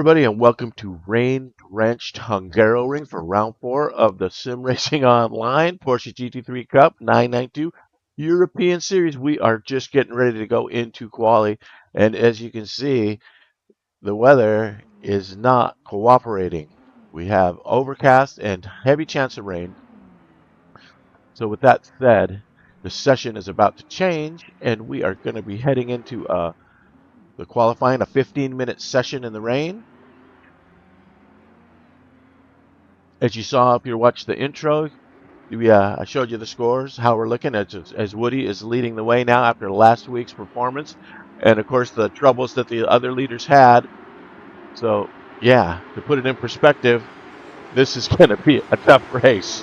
everybody, and welcome to Rain-Drenched Hungaroring for round 4 of the Sim Racing Online Porsche GT3 Cup 992 European Series. We are just getting ready to go into quali, and as you can see, the weather is not cooperating. We have overcast and heavy chance of rain. So with that said, the session is about to change, and we are going to be heading into the qualifying, a 15-minute session in the rain. As you saw if you watched the intro, I showed you the scores, how we're looking as Woody is leading the way now after last week's performance, and of course the troubles that the other leaders had. So yeah, to put it in perspective, this is going to be a tough race.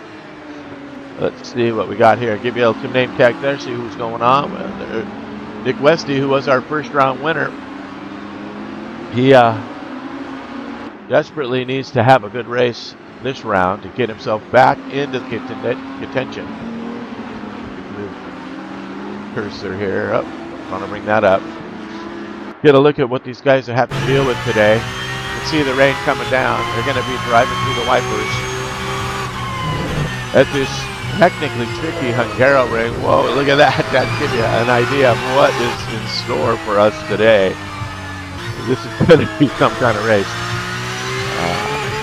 Let's see what we got here. Give you a little name tag there, see who's going on. Nick Westy, who was our first round winner, he desperately needs to have a good race this round to get himself back into the contention. Move cursor here up. Want to bring that up. Get a look at what these guys have to deal with today. You can see the rain coming down. They're going to be driving through the wipers at this technically tricky Hungaroring. Whoa, look at that. That gives you an idea of what is in store for us today. This is going to be some kind of race.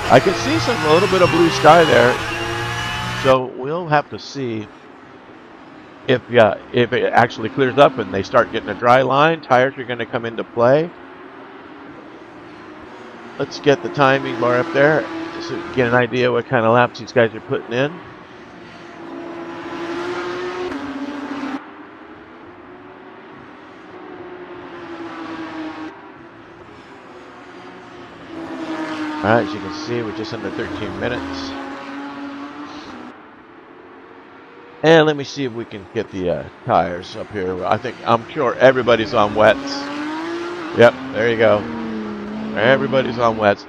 I can see a little bit of blue sky there, so we'll have to see if it actually clears up and they start getting a dry line. Tires are going to come into play. Let's get the timing bar up there so we can get an idea what kind of laps these guys are putting in. Alright, as you can see, we're just under 13 minutes. And let me see if we can get the tires up here. I'm sure everybody's on wets. Yep, there you go. Everybody's on wets.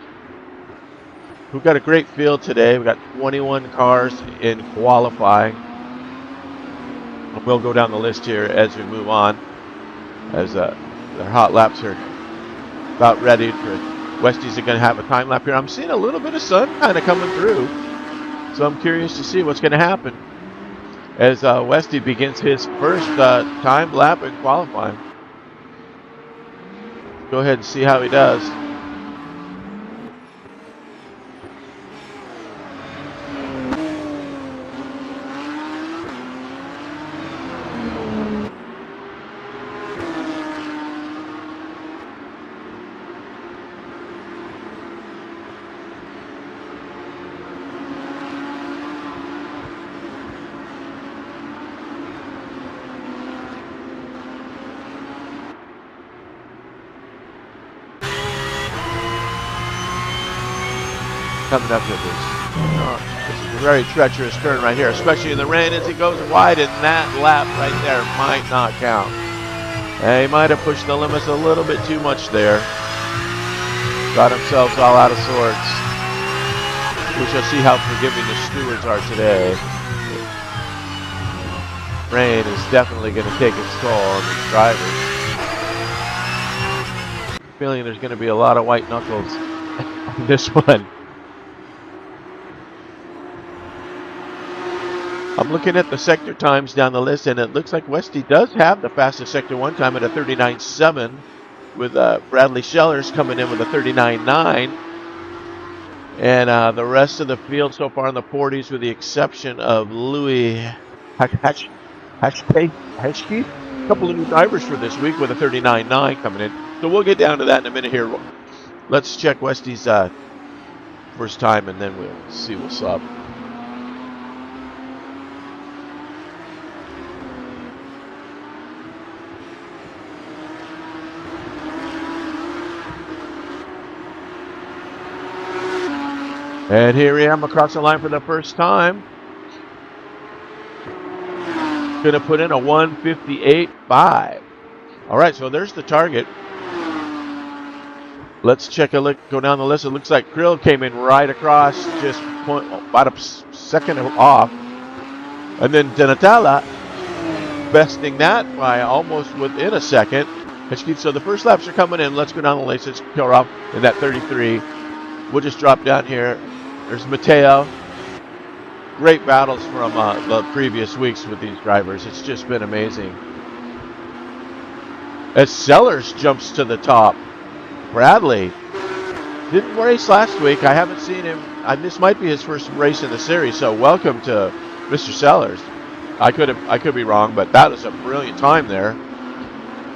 We've got a great field today. We've got 21 cars in qualifying. We'll go down the list here as we move on, as their hot laps are about ready for. Westies are going to have a time lap here. I'm seeing a little bit of sun kind of coming through, so I'm curious to see what's going to happen as Westy begins his first time lap in qualifying. Go ahead and see how he does. Coming up to this is a very treacherous turn right here, especially in the rain as he goes wide, and that lap right there might not count. He might have pushed the limits a little bit too much there. Got themselves all out of sorts. We shall see how forgiving the stewards are today. Rain is definitely going to take its toll on these drivers. Feeling there's going to be a lot of white knuckles on this one. I'm looking at the sector times down the list, and it looks like Westy does have the fastest sector 1 time at a 39.7, with Bradley Schellers coming in with a 39.9. And the rest of the field so far in the 40s, with the exception of Louis Hashke. A couple of new drivers for this week with a 39.9 coming in. So we'll get down to that in a minute here. Let's check Westy's first time, and then we'll see what's up. And here I am across the line for the first time. Going to put in a 1:58.5. All right, so there's the target. Let's check a look, go down the list. It looks like Krill came in right across, just about a second off. And then Donatella besting that by almost within a second. So the first laps are coming in. Let's go down the lane. Let's kill off in that 33. We'll just drop down here. There's Mateo. Great battles from the previous weeks with these drivers. It's just been amazing. As Sellers jumps to the top. Bradley didn't race last week. I haven't seen him. This might be his first race in the series. So welcome to Mr. Sellers. I could be wrong, but that was a brilliant time there.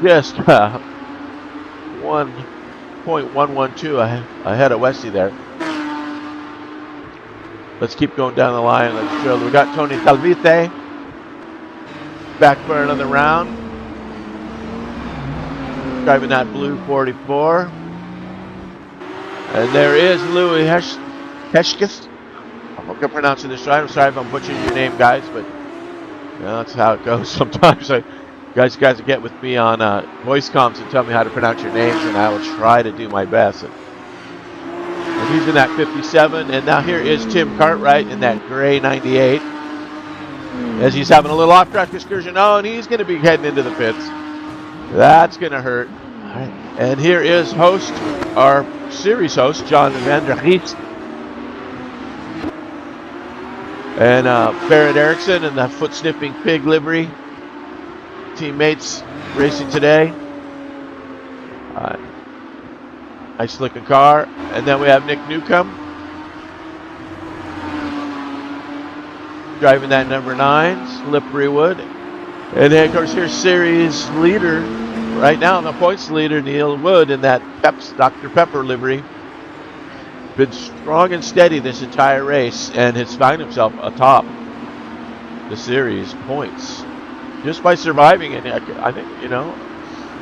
Just 1.112 ahead of Westy there. Let's keep going down the line. Let's drill. We got Tony Talvite back for another round. Driving that blue 44. And there is Louis Hesketh. I'm not pronouncing this right. I'm sorry if I'm butchering your name, guys, but that's how it goes sometimes. You guys get with me on voice comms and tell me how to pronounce your names, and I will try to do my best. And he's in that 57, and now here is Tim Cartwright in that gray 98. As he's having a little off-track excursion. Oh, and he's going to be heading into the pits. That's going to hurt. All right. And here is our series host, John van der Giest. And Barrett Erickson in the foot-sniffing pig livery. Teammates racing today. Nice looking car. And then we have Nick Newcomb driving that number 9, Slippery Wood. And then of course here's series leader right now, the points leader, Neil Wood, in that Dr. Pepper livery. Been strong and steady this entire race and has found himself atop the series points just by surviving it. I think, a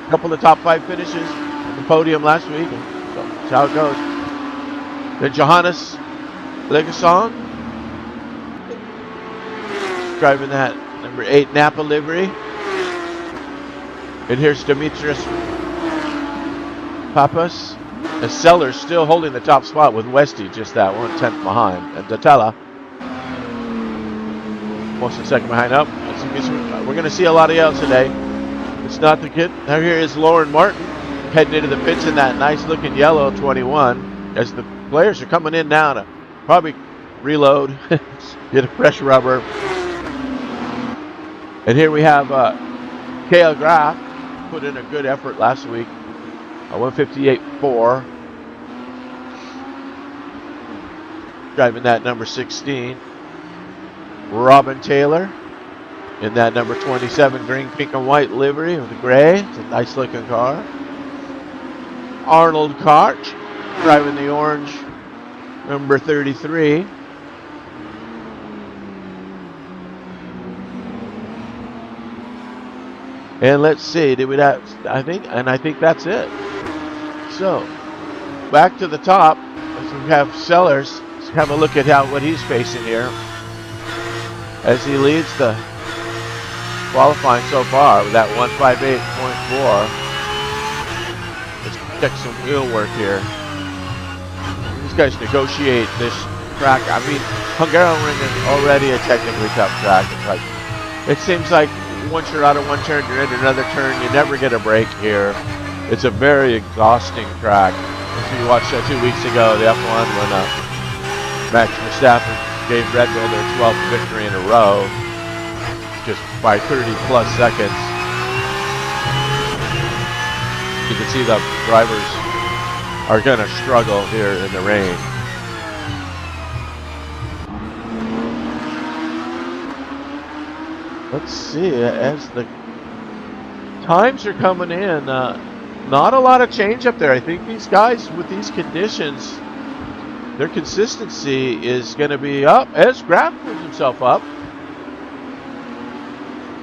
couple of top 5 finishes on the podium last week. So that's how it goes. Then Johannes Legasson driving that number 8 Napa livery. And here's Demetrius Papas. And Sellers still holding the top spot with Westy just that 1/10 behind. And Datella almost a second behind up. We're going to see a lot of yells today. It's not the kid. Now here is Lauren Martin heading into the pits in that nice looking yellow 21 as the players are coming in now to probably reload, get a fresh rubber. And here we have Kale Graff, put in a good effort last week, a 158.4. Driving that number 16. Robin Taylor in that number 27 green, pink, and white livery with the gray. It's a nice looking car. Arnold Koch driving the orange number 33. And let's see, I think that's it. So, back to the top, as we have Sellers. Let's have a look at what he's facing here as he leads the qualifying so far with that 158.4. Let's check some wheel work here. These guys negotiate this track. I mean, Hungaroring is already a technically tough track. It seems like once you're out of one turn, you're into another turn. You never get a break here. It's a very exhausting track. As we watched 2 weeks ago, the F1 when Max Verstappen gave Red Bull their 12th victory in a row, just by 30 plus seconds. You can see the drivers are going to struggle here in the rain. Let's see, as the times are coming in, not a lot of change up there. I think these guys with these conditions, their consistency is going to be up as Graff moves himself up.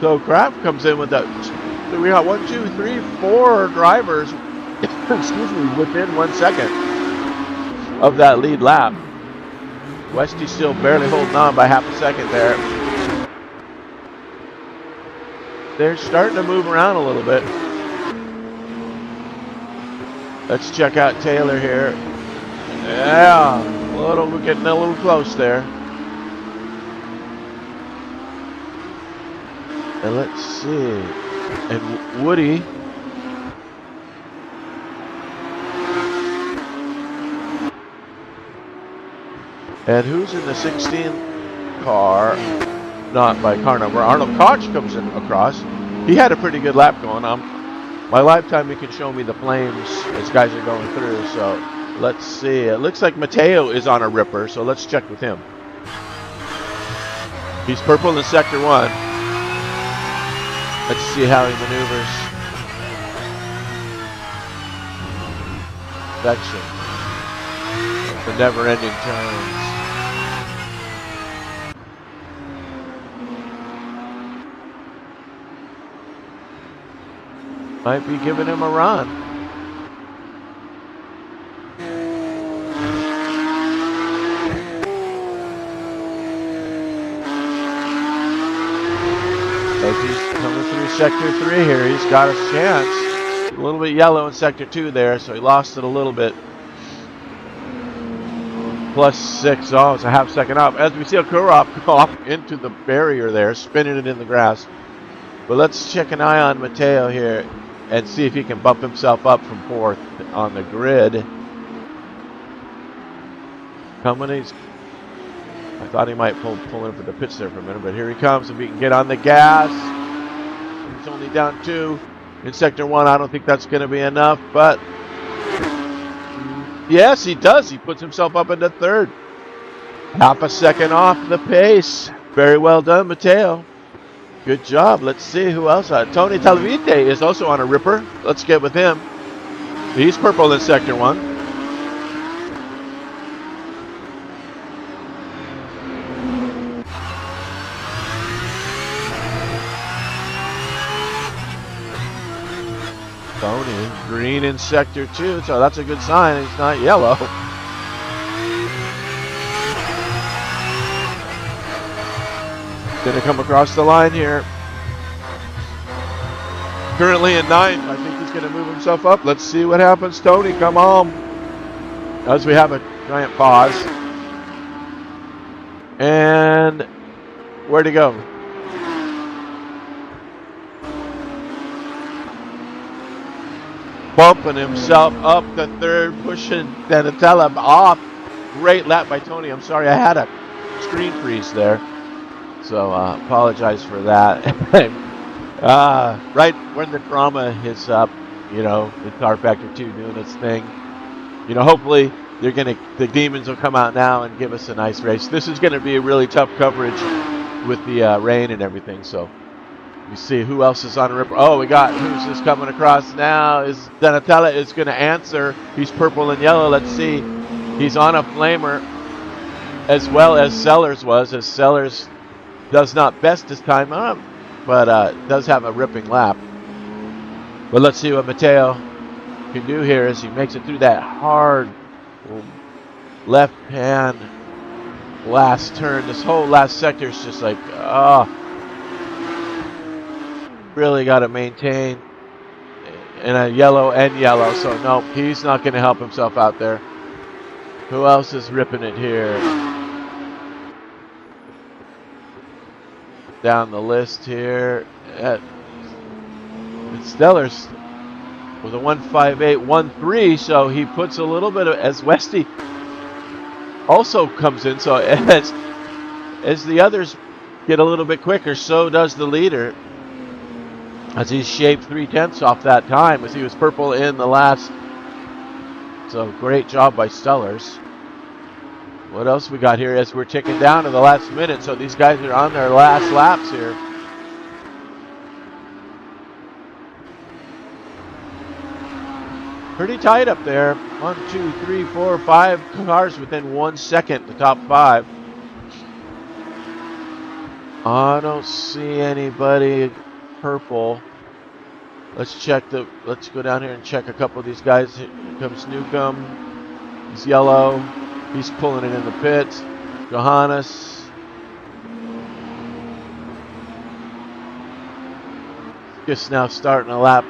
So Graff comes in with that. We got 1, 2, 3, 4 drivers, excuse me, within 1 second of that lead lap. Westy's still barely holding on by half a second there. They're starting to move around a little bit. Let's check out Taylor here. Yeah, we're getting a little close there. And let's see. And Woody And who's in the 16 car? Not by car number. Arnold Koch comes in across. He had a pretty good lap going on. My lifetime, he can show me the flames as guys are going through. So let's see. It looks like Matteo is on a ripper, so let's check with him. He's purple in sector 1. Let's see how he maneuvers. Section. The never-ending turns. Might be giving him a run. As he's coming through sector 3 here, he's got a chance. A little bit yellow in sector 2 there, so he lost it a little bit. +6, oh, it's a half second off. As we see Kurov go off into the barrier there, spinning it in the grass. But let's check an eye on Matteo here and see if he can bump himself up from 4th on the grid. He's, I thought he might pull in for the pits there for a minute, but here he comes. If he can get on the gas. He's only down 2 in sector 1. I don't think that's going to be enough, but yes, he does. He puts himself up into 3rd. Half a second off the pace. Very well done, Matteo. Good job. Let's see who else. Tony Talavite is also on a ripper. Let's get with him. He's purple in sector 1. Tony green in sector 2, so that's a good sign. He's not yellow. Gonna come across the line here. Currently in 9th. I think he's gonna move himself up. Let's see what happens. Tony, come on. As we have a giant pause. And where'd he go? Bumping himself up to 3rd, pushing Donatella off. Great lap by Tony. I'm sorry, I had a screen freeze there. So apologize for that. Right when the drama is up, you know, the Car Factor 2 doing its thing. You know, hopefully the demons will come out now and give us a nice race. This is gonna be a really tough coverage with the rain and everything. So you see who else is on a ripper. Oh, we got who's this coming across now? Is Donatella is gonna answer. He's purple and yellow. Let's see. He's on a flamer as well as Sellers was, as Sellers does not best his time up, but does have a ripping lap. But let's see what Matteo can do here as he makes it through that hard left hand last turn. This whole last sector is just like, really got to maintain in a yellow and yellow. So no, he's not going to help himself out there. Who else is ripping it here? Down the list here. Stellar's with a 158.13, so he puts a little bit of, as Westy also comes in, so as the others get a little bit quicker, so does the leader, as he's shaved 3/10 off that time, as he was purple in the last. So great job by Stellars. What else we got here as we're ticking down to the last minute? So these guys are on their last laps here. Pretty tight up there. 1, 2, 3, 4, 5 cars within 1 second, the top 5. I don't see anybody purple. Let's go down here and check a couple of these guys. Here comes Newcomb. He's yellow. He's pulling it in the pits. Johannes. Just now starting a lap.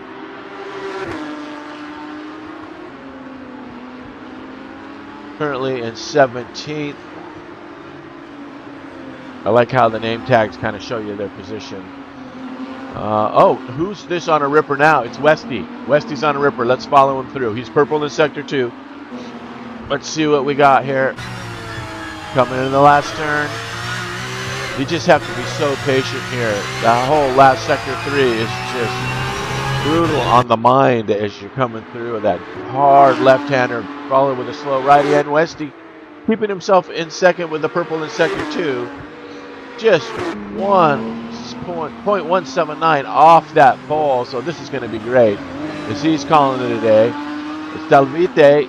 Currently in 17th. I like how the name tags kind of show you their position. Oh, who's this on a ripper now? It's Westy. Westy's on a ripper. Let's follow him through. He's purple in sector 2. Let's see what we got here. coming in the last turn. You just have to be so patient here. That whole last sector 3 is just brutal on the mind as you're coming through. That hard left-hander followed with a slow righty, and Westy keeping himself in second with the purple in sector 2. Just 1.179 off that pole, so this is going to be great. As he's calling it a day. It's Dalvite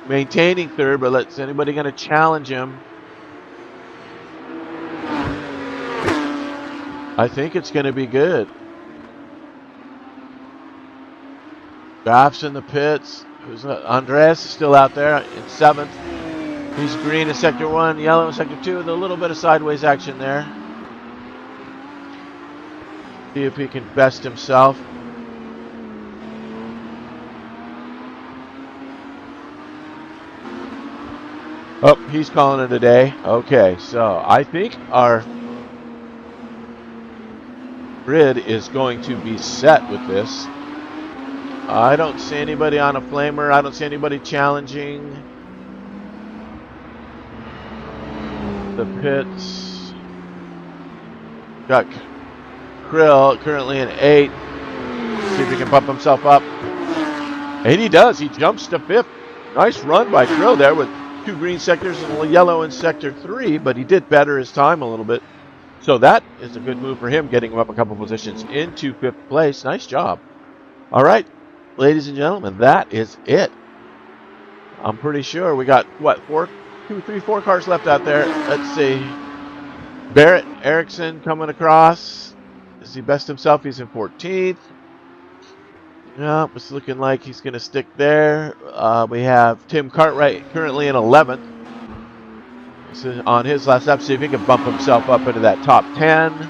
maintaining third, but is anybody going to challenge him? I think it's going to be good. Graf's in the pits. Andres is still out there in 7th. He's green in sector 1, yellow in sector 2, with a little bit of sideways action there. See if he can best himself. Oh, he's calling it a day. Okay, so I think our grid is going to be set with this. I don't see anybody on a flamer. I don't see anybody challenging the pits. Got Krill currently in 8. See if he can bump himself up. And he does. He jumps to 5th. Nice run by Krill there with 2 green sectors and a yellow in sector 3, but he did better his time a little bit. So that is a good move for him, getting him up a couple positions into 5th place. Nice job. All right, ladies and gentlemen, that is it. I'm pretty sure we got, what, 4 cars left out there. Let's see. Barrett Erickson coming across. Does he best himself? He's in 14th. Yeah, it's looking like he's going to stick there. We have Tim Cartwright currently in 11th. So on his last lap, see if he can bump himself up into that top 10.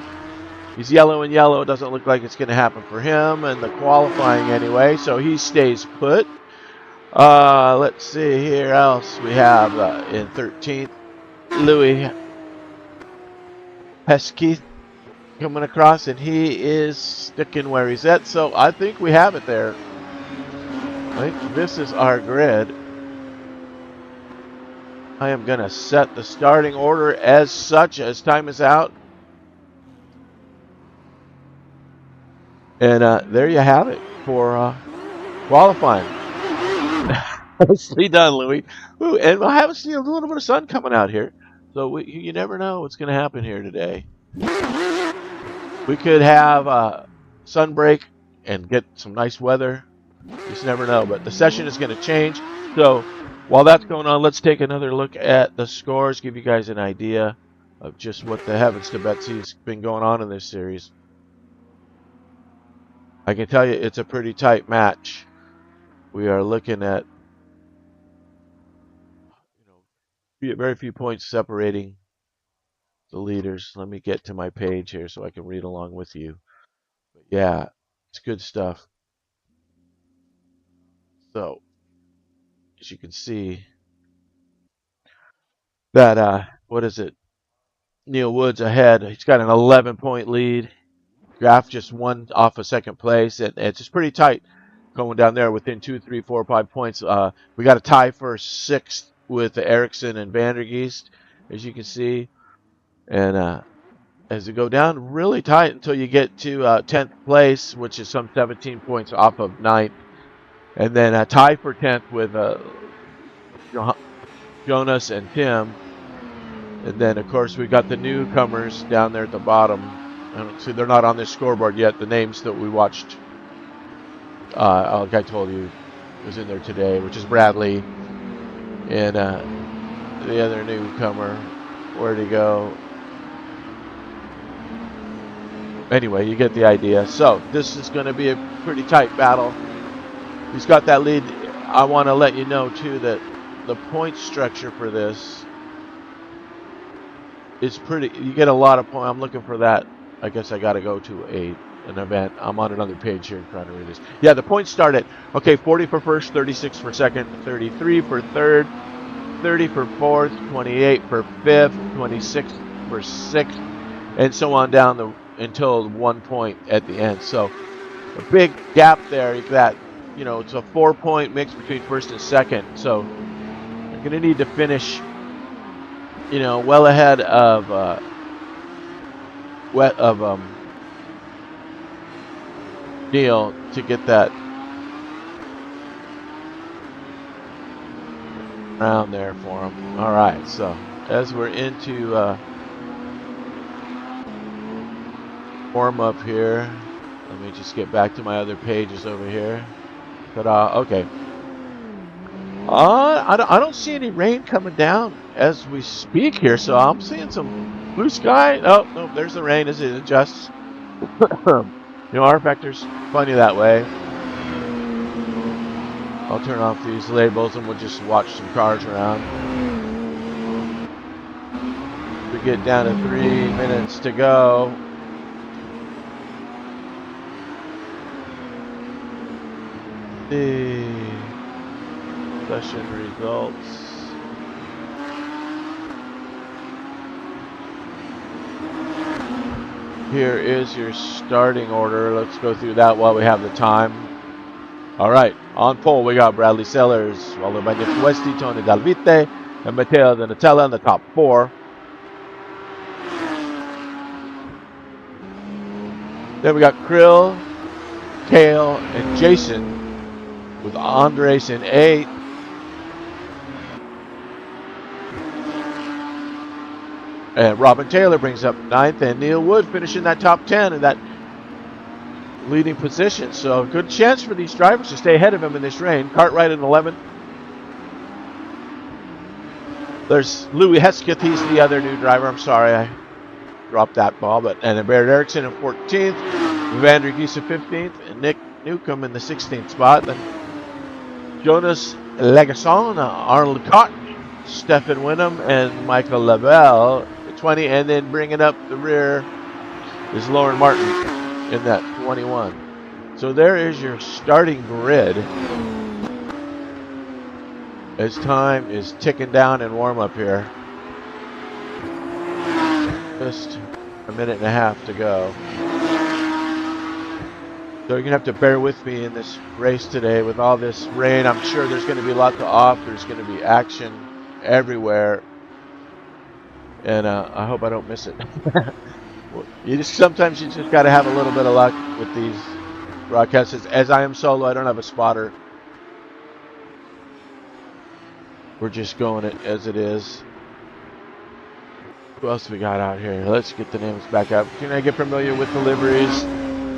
He's yellow and yellow. It doesn't look like it's going to happen for him in the qualifying anyway, so he stays put. Let's see here else we have in 13th. Louis Hesketh coming across, and he is sticking where he's at. So I think we have it there. I think this is our grid. I am going to set the starting order as such as time is out. And there you have it for qualifying. Nicely done, Louis. Ooh, and I haven't seen a little bit of sun coming out here. So you never know what's going to happen here today. We could have a sun break and get some nice weather. You just never know. But the session is going to change. So while that's going on, let's take another look at the scores, give you guys an idea of just what the heavens to Betsy's been going on in this series. I can tell you it's a pretty tight match. We are looking at very few points separating the leaders. Let me get to my page here so I can read along with you. But yeah, it's good stuff. So, as you can see, that, what is it? Neil Woods ahead. He's got an 11-point lead. Graf just 1 off of 2nd place, and it's just pretty tight going down there within 2, 3, 4, 5 points. We got a tie for 6th with Erickson and Vandergeest, as you can see. And as you go down, really tight until you get to 10th place, which is some 17 points off of 9th. And then a tie for 10th with Jonas and Tim. And then, of course, we got the newcomers down there at the bottom. I don't see they're not on this scoreboard yet. The names that we watched, like I told you, was in there today, which is Bradley. And the other newcomer, where'd he go? Anyway, you get the idea. So this is going to be a pretty tight battle. He's got that lead. I want to let you know, too, that the point structure for this is pretty. You get a lot of points. I'm looking for that. I guess I got to go to an event. I'm on another page here trying to read this. Yeah, the points start at, okay, 40 for first, 36 for second, 33 for third, 30 for fourth, 28 for fifth, 26 for sixth, and so on down until 1 point at the end. So a big gap there. You've got, it's a 4-point mix between first and second. So you're going to need to finish you know, well ahead of Neil to get that round there for him. All right, so as we're into warm up here, let me just get back to my other pages over here. Ta-da! Okay. I don't see any rain coming down as we speak here, so I'm seeing some blue sky. Oh, no, there's the rain as it adjusts. You know, our vector's funny that way. I'll turn off these labels and we'll just watch some cars around. We get down to 3 minutes to go. The session results. Here is your starting order. Let's go through that while we have the time. All right, on pole we got Bradley Sellers, followed by Nick Westy, Tony Dalvite, and Matteo Donatella in the top 4. Then we got Krill, Kale, and Jason with Andres in 8. And Robin Taylor brings up 9th, and Neil Wood finishing that top 10 in that leading position. So good chance for these drivers to stay ahead of him in this rain. Cartwright in 11th. There's Louis Hesketh. He's the other new driver. I'm sorry I dropped that ball. And then Barrett Erickson in 14th. Vander Gies in 15th. And Nick Newcomb in the 16th spot. Then Jonas Legasson, Arnold Cotton, Stefan Winham, and Michael Lavelle at 20. And then bringing up the rear is Lauren Martin in that 21. So there is your starting grid as time is ticking down in warm-up here. Just a minute and a half to go. So you're going to have to bear with me in this race today with all this rain. I'm sure there's going to be lots of off. There's going to be action everywhere. And I hope I don't miss it. Sometimes you just got to have a little bit of luck with these broadcasts. As I am solo, I don't have a spotter. We're just going it as it is. Who else we got out here? Let's get the names back up. Can I get familiar with the liveries?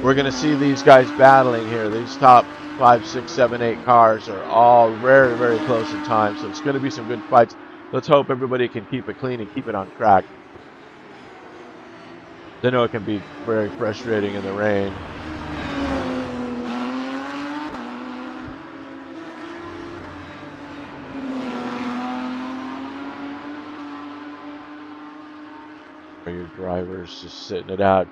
We're going to see these guys battling here. These top 5, 6, 7, 8 cars are all very, very close in time. So it's going to be some good fights. Let's hope everybody can keep it clean and keep it on track. I know it can be very frustrating in the rain. Your drivers just sitting it out,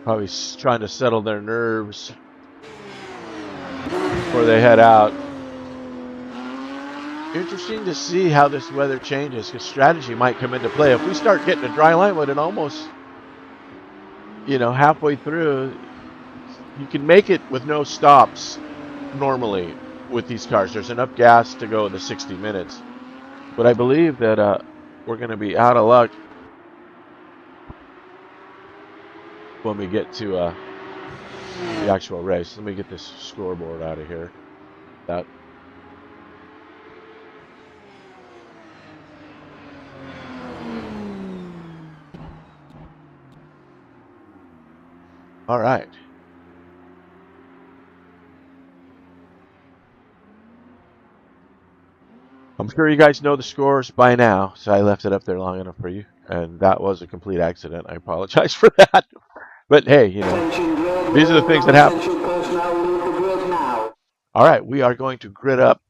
probably trying to settle their nerves before they head out. Interesting to see how this weather changes, because strategy might come into play. If we start getting a dry line with it almost, you know, halfway through, you can make it with no stops normally with these cars. There's enough gas to go in the 60 minutes. But I believe that we're going to be out of luck when we get to the actual race. Let me get this scoreboard out of here. All right. I'm sure you guys know the scores by now, so I left it up there long enough for you. And that was a complete accident. I apologize for that. But hey, you know, these are the things that happen. All right, we are going to grid up.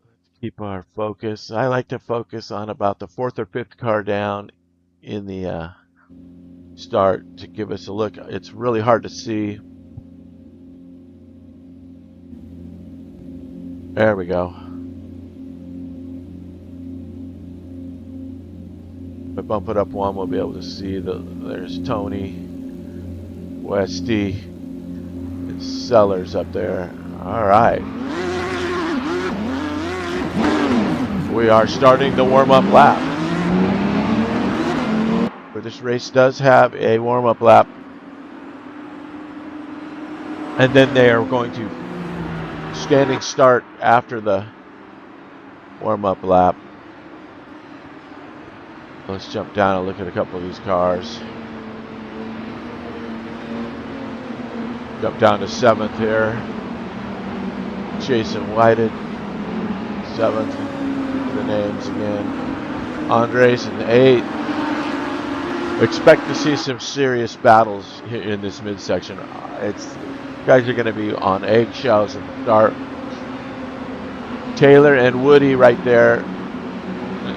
Let's keep our focus. I like to focus on about the 4th or 5th car down in the start to give us a look. It's really hard to see. There we go. If I bump it up one, we'll be able to see there's Tony, Westy, and Sellers up there. All right. We are starting the warm-up lap. But this race does have a warm-up lap. And then they are going to standing start after the warm-up lap. Let's jump down and look at a couple of these cars. Jump down to 7th here. Jason Whited, 7th. The names again. Andres in 8th. Expect to see some serious battles here in this midsection. Guys are going to be on eggshells at the start. Taylor and Woody right there.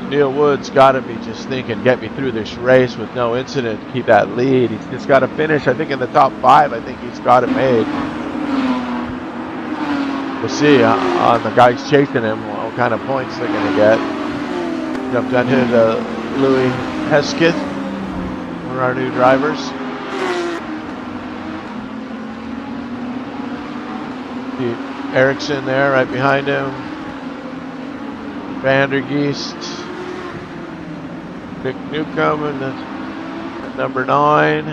Neil Wood's got to be just thinking, get me through this race with no incident, keep that lead. He's just got to finish, I think, in the top 5. I think he's got it made. We'll see on the guys chasing him what kind of points they're going to get. Jumped down here to Louis Hesketh, one of our new drivers. Ericsson there right behind him. Vandergeest. Nick Newcomb in the number 9.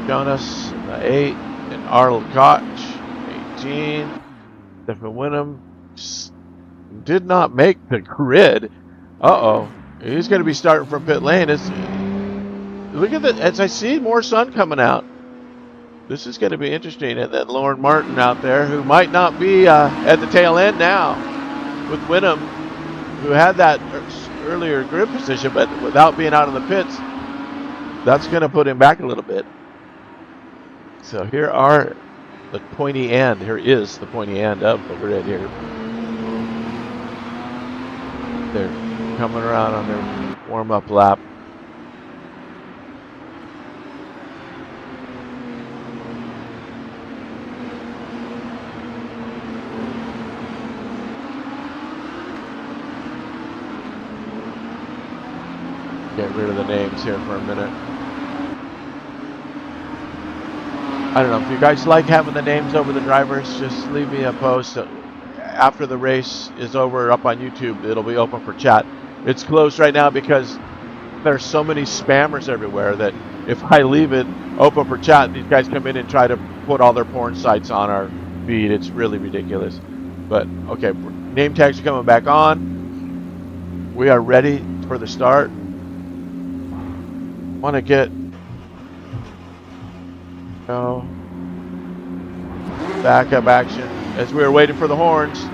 Jonas in the 8. And Arnold Koch, 18. Stephen Winham did not make the grid. Uh-oh. He's going to be starting from pit lane. Look at that. As I see more sun coming out. This is going to be interesting. And then Lauren Martin out there, who might not be at the tail end now with Winham, who had that earlier grid position, but without being out of the pits, that's going to put him back a little bit. So here are the pointy end. Here is the pointy end of the grid here. They're coming around on their warm-up lap. Get rid of the names here for a minute. I don't know if you guys like having the names over the drivers. Just leave me a post after the race is over up on YouTube. It'll be open for chat. It's closed right now because there's so many spammers everywhere that if I leave it open for chat, these guys come in and try to put all their porn sites on our feed. It's really ridiculous. But okay, name tags are coming back on. We are ready for the start. Want to get backup action as we were waiting for the horns.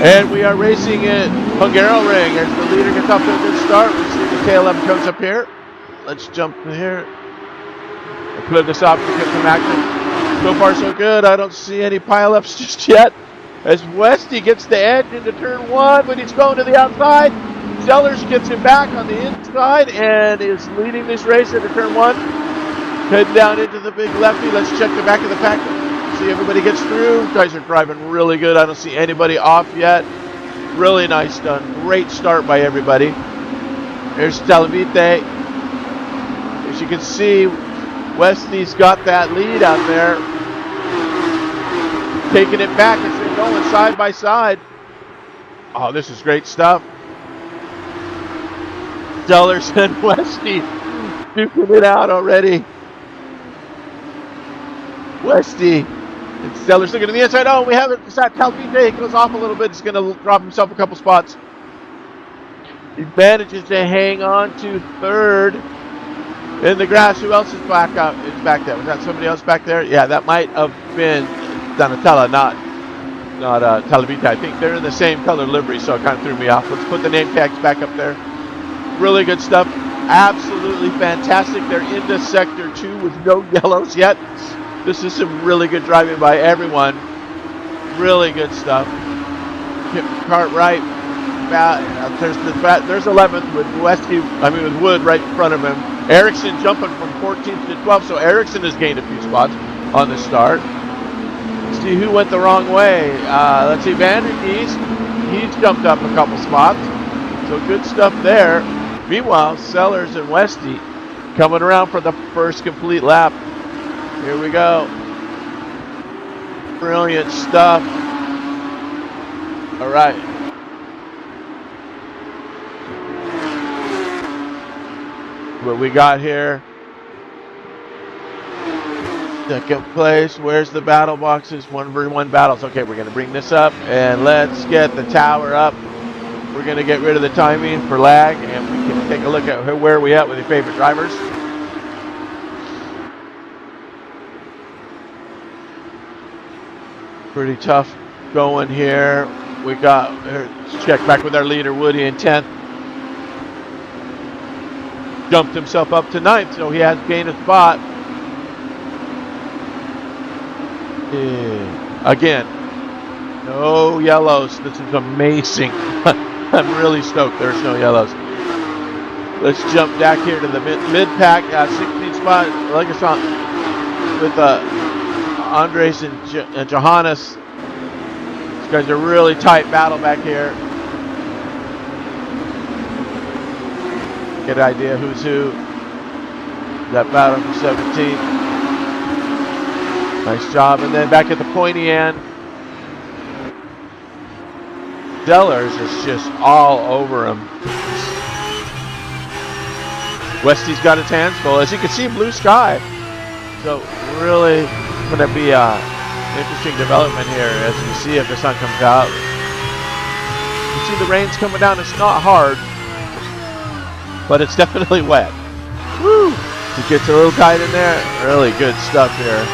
And we are racing at Hungaroring as the leader gets off to a good start. We see the KLM comes up here. Let's jump in here. I'll clear this off to get some action. So far, so good. I don't see any pileups just yet. As Westy gets the edge into turn 1, but he's going to the outside. Sellers gets him back on the inside and is leading this race into turn 1. Heading down into the big lefty. Let's check the back of the pack. See everybody gets through. Guys are driving really good. I don't see anybody off yet. Really nice done. Great start by everybody. Here's Talavite. As you can see, Westy's got that lead out there. Taking it back as they're going side by side. Oh, this is great stuff. Sellers and Westy duking it out already. Westy and Sellers looking to the inside. Oh, we have it. It's that Talavite. He goes off a little bit. He's going to drop himself a couple spots. He manages to hang on to 3rd. In the grass, who else is back out? Is back there? Was that somebody else back there? Yeah, that might have been Donatella, not Talavita. I think they're in the same color livery, so it kind of threw me off. Let's put the name tags back up there. Really good stuff. Absolutely fantastic. They're into sector 2 with no yellows yet. This is some really good driving by everyone. Really good stuff. Cartwright. There's 11th with with Wood right in front of him. Ericsson jumping from 14th to 12th, so Ericsson has gained a few spots on the start. Let's see who went the wrong way. Let's see, Vandergeest, he's jumped up a couple spots, so good stuff there. Meanwhile, Sellers and Westy Coming around for the first complete lap. Here we go. Brilliant stuff. All right. What we got here. Second place. Where's the battle boxes? 1v1 battles. Okay, we're going to bring this up and let's get the tower up. We're going to get rid of the timing for lag and we can take a look at where we at with your favorite drivers. Pretty tough going here. We got, let's check back with our leader, Woody, in 10th. Jumped himself up to 9th, so he has gained a spot. Again, no yellows. This is amazing. I'm really stoked there's no yellows. Let's jump back here to the mid-pack, 16th spot. Like I saw with Andres and Johannes. These guys are really tight battle back here. Get an idea who's who. That battle for 17th. Nice job. And then back at the pointy end, Sellers is just all over him. Westy's got his hands full. As you can see, blue sky. So really going to be an interesting development here as we see if the sun comes out. You see the rain's coming down. It's not hard, but it's definitely wet. Woo! It gets a little tight in there. Really good stuff here.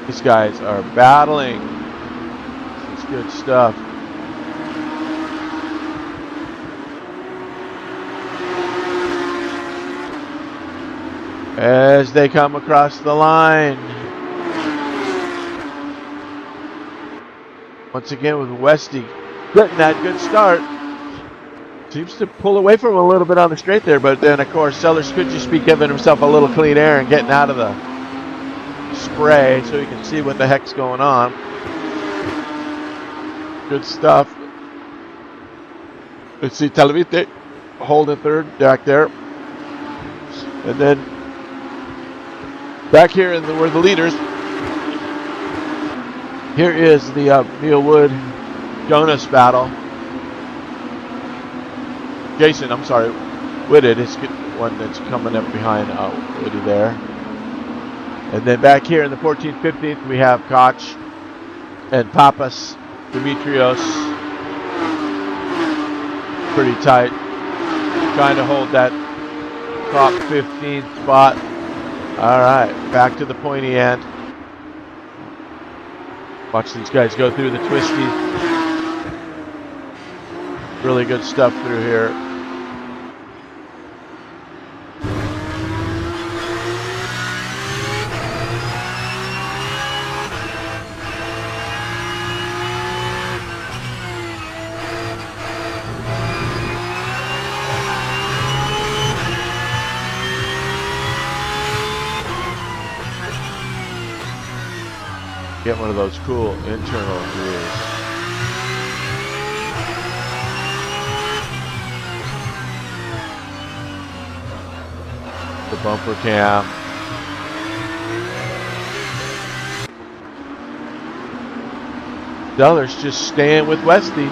These guys are battling. It's good stuff. As they come across the line. Once again with Westy getting that good start. Seems to pull away from him a little bit on the straight there, but then of course Sellers could just be giving himself a little clean air and getting out of the spray so you can see what the heck's going on. Good stuff. Let's see Televite holding third back there. And then back here in we're the leaders. Here is the Neil Wood Jonas battle. Jason, I'm sorry, Whitted is the one that's coming up behind Woody there. And then back here in the 14th, 15th, we have Koch and Papas Dimitrios. Pretty tight. Trying to hold that top 15th spot. All right, back to the pointy end. Watch these guys go through the twisty. Really good stuff through here. Get one of those cool internal views. The bumper cam. Sellers just staying with Westy.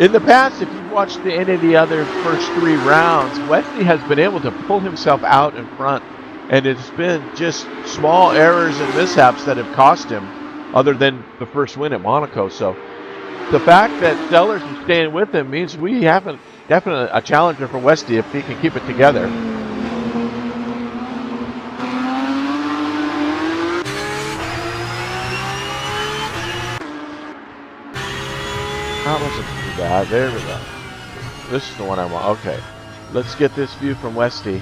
In the past, if you've watched any of the other first 3 rounds, Westy has been able to pull himself out in front. And it's been just small errors and mishaps that have cost him, other than the first win at Monaco. So the fact that Sellers is staying with him means we have definitely a challenger for Westy if he can keep it together. That wasn't too bad. There we go. This is the one I want. Okay. Let's get this view from Westy.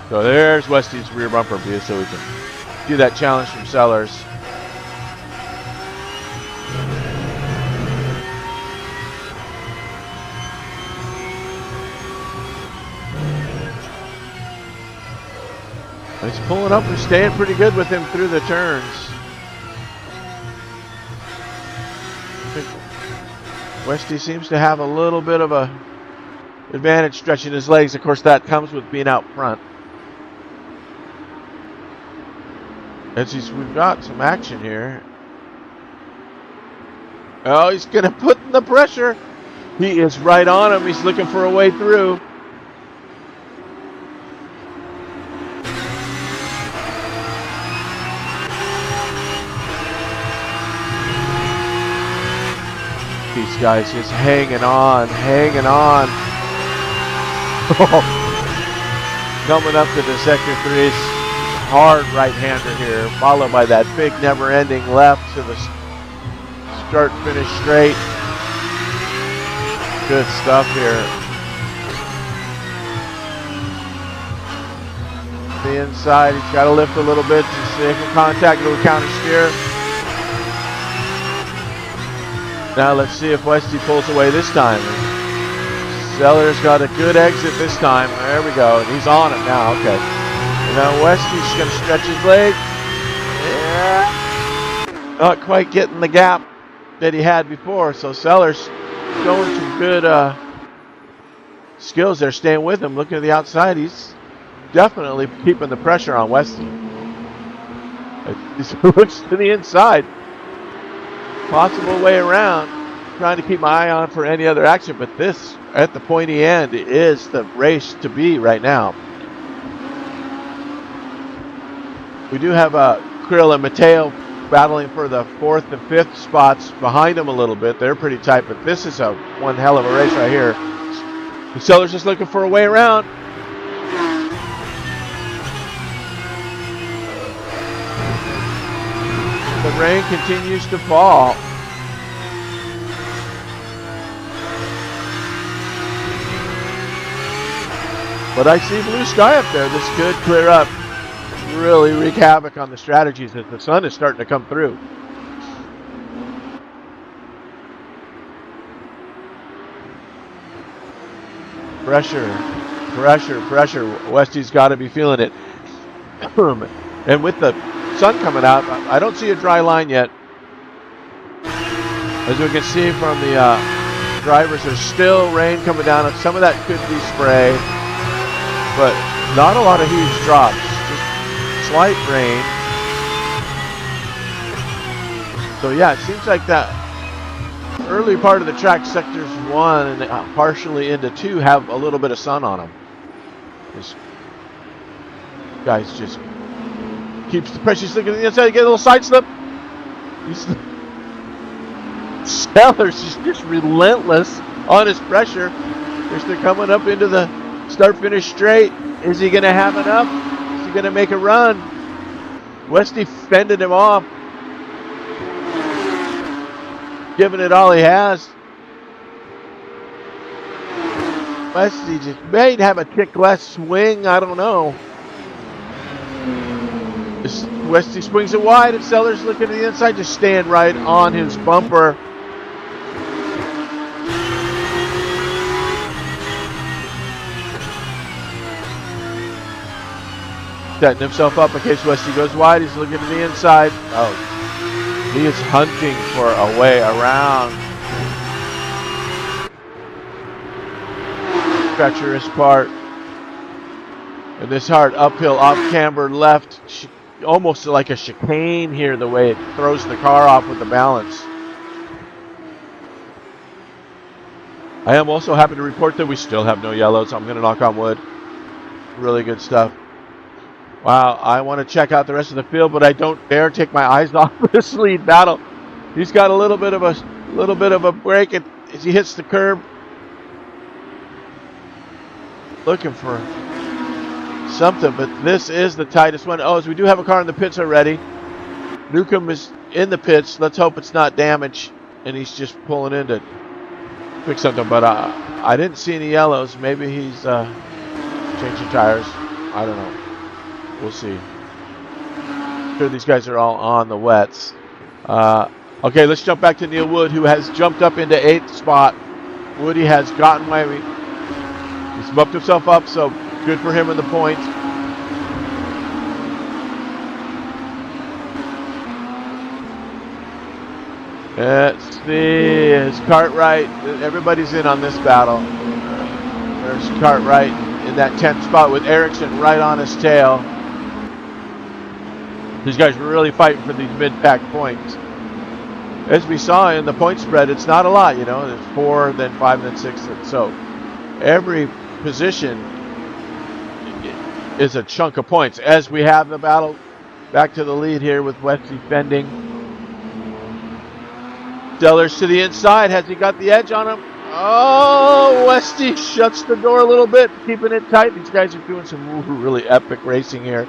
So there's Westy's rear bumper view, so we can do that challenge from Sellers. He's pulling up and staying pretty good with him through the turns. think Westy seems to have a little bit of a advantage stretching his legs. Of course, that comes with being out front. We've got some action here. Oh, he's going to put in the pressure. He is right on him. He's looking for a way through. These guys just hanging on, hanging on. Coming up to the sector 3's hard right-hander here, followed by that big never-ending left to the start-finish straight. Good stuff here. The inside, he's got to lift a little bit to safe contact, a little counter steer. Now let's see if Westy pulls away this time. Sellers got a good exit this time. There we go. And he's on it now. Okay. And now Westy's going to stretch his leg. Yeah. Not quite getting the gap that he had before. So Sellers showing some good skills there, staying with him. Looking at the outside, he's definitely keeping the pressure on Westy. He looks to the inside. Possible way around. Trying to keep my eye on for any other action, but this, at the pointy end, is the race to be right now. We do have Krill and Mateo battling for the 4th and 5th spots behind them a little bit. They're pretty tight, but this is one hell of a race right here. The Seller's just looking for a way around. The rain continues to fall. But I see blue sky up there. This could clear up, really wreak havoc on the strategies as the sun is starting to come through. Pressure, pressure, pressure. Westy's got to be feeling it. And with the sun coming out, I don't see a dry line yet. As we can see from the drivers, there's still rain coming down. Some of that could be spray, but not a lot of huge drops, just slight rain. So yeah, it seems like that early part of the track, sectors 1 and partially into 2, have a little bit of sun on them. This guy's just keeps the pressure. He's looking at the inside, get a little side slip. Sellers is just relentless on his pressure. They're coming up into the start-finish straight. Is he going to have enough? Is he going to make a run? Westy fended him off, giving it all he has. Westy just may have a tick less swing. I don't know. Westy swings it wide, and Sellers looking at the inside, just staying right on his bumper. Setting himself up in case Westy goes wide. He's looking to the inside. Oh, he is hunting for a way around. Treacherous part. And this hard uphill, off camber left, almost like a chicane here, the way it throws the car off with the balance. I am also happy to report that we still have no yellows. I'm going to knock on wood. Really good stuff. Wow, I want to check out the rest of the field, but I don't dare take my eyes off this lead battle. He's got a little bit of a break as he hits the curb. Looking for something, but this is the tightest one. Oh, as we do have a car in the pits already. Newcomb is in the pits. Let's hope it's not damage, and he's just pulling in to fix something. But I didn't see any yellows. Maybe he's changing tires. I don't know. We'll see. I'm sure these guys are all on the wets. Okay, let's jump back to Neil Wood, who has jumped up into 8th spot. Woody has gotten my... He's bumped himself up, so good for him in the points. see, it's Cartwright. Everybody's in on this battle. There's Cartwright in that 10th spot with Ericsson right on his tail. These guys were really fighting for these mid-pack points. As we saw in the point spread, it's not a lot, you know. There's 4, then 5, then 6. So every position is a chunk of points. As we have the battle back to the lead here with Westy fending. Sellers to the inside. Has he got the edge on him? Oh, Westy shuts the door a little bit, keeping it tight. These guys are doing some really epic racing here.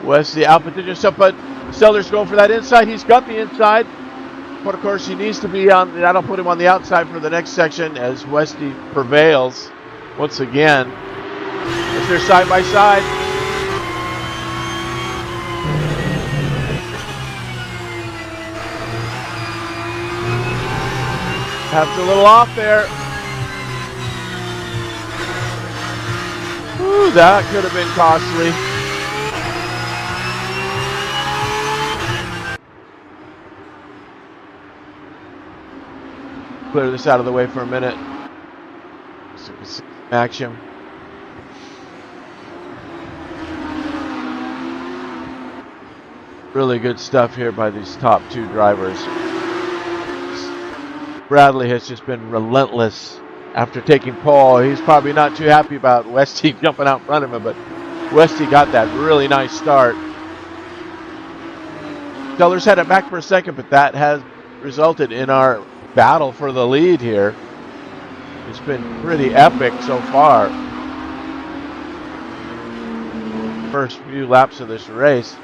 Westy outputting himself, but Sellers going for that inside. He's got the inside. But of course, he needs to be on. That'll put him on the outside for the next section as Westy prevails once again. As they're side by side. Perhaps a little off there. Ooh, that could have been costly. Clear this out of the way for a minute. So we can see action. Really good stuff here by these top 2 drivers. Bradley has just been relentless after taking pole. He's probably not too happy about Westy jumping out in front of him, but Westy got that really nice start. Sellers had it back for a second, but that has resulted in our battle for the lead here. It's been pretty epic so far. First few laps of this race.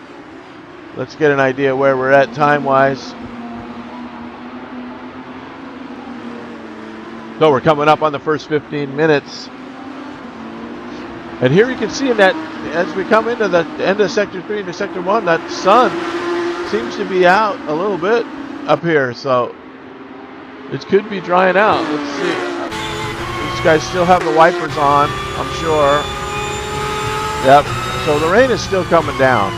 Let's get an idea where we're at time-wise. So we're coming up on the first 15 minutes. And here you can see in that, as we come into the end of Sector 3 into Sector 1, that sun seems to be out a little bit up here. So it could be drying out. Let's see. These guys still have the wipers on, I'm sure. Yep. So the rain is still coming down.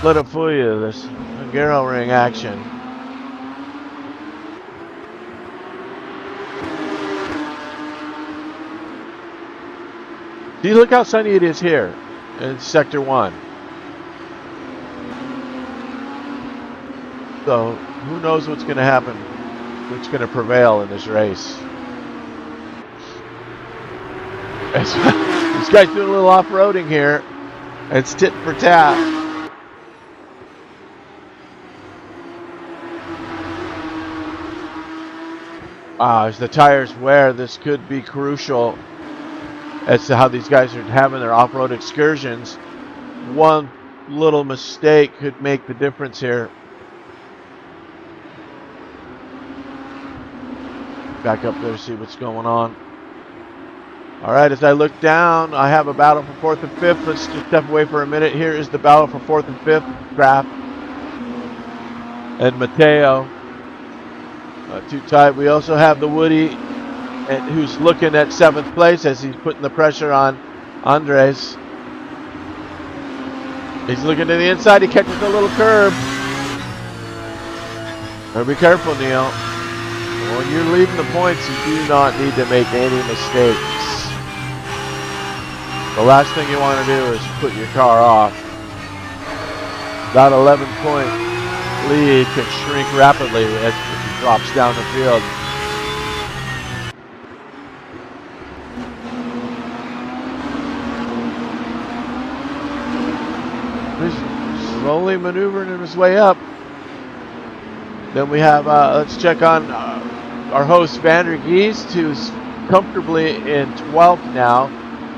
Let it fool you, this Hungaroring action. See, look how sunny it is here in Sector 1. So, who knows what's going to happen, what's going to prevail in this race. This guy's doing a little off-roading here. It's tit for tat. As the tires wear, this could be crucial as to how these guys are having their off-road excursions. One little mistake could make the difference here. Back up there to see what's going on. All right, as I look down, I have a battle for 4th and 5th. Let's just step away for a minute. Here is the battle for 4th and 5th. Kraft and Mateo. Too tight. We also have the Woody, who's looking at 7th place as he's putting the pressure on Andres. He's looking to the inside. He catches a little curve. Better be careful, Neil. When you're leading the points, you do not need to make any mistakes. The last thing you want to do is put your car off. That 11-point lead can shrink rapidly as it drops down the field. He's slowly maneuvering his way up. Then we have, let's check on our host, Vander Gies, who's comfortably in 12th now,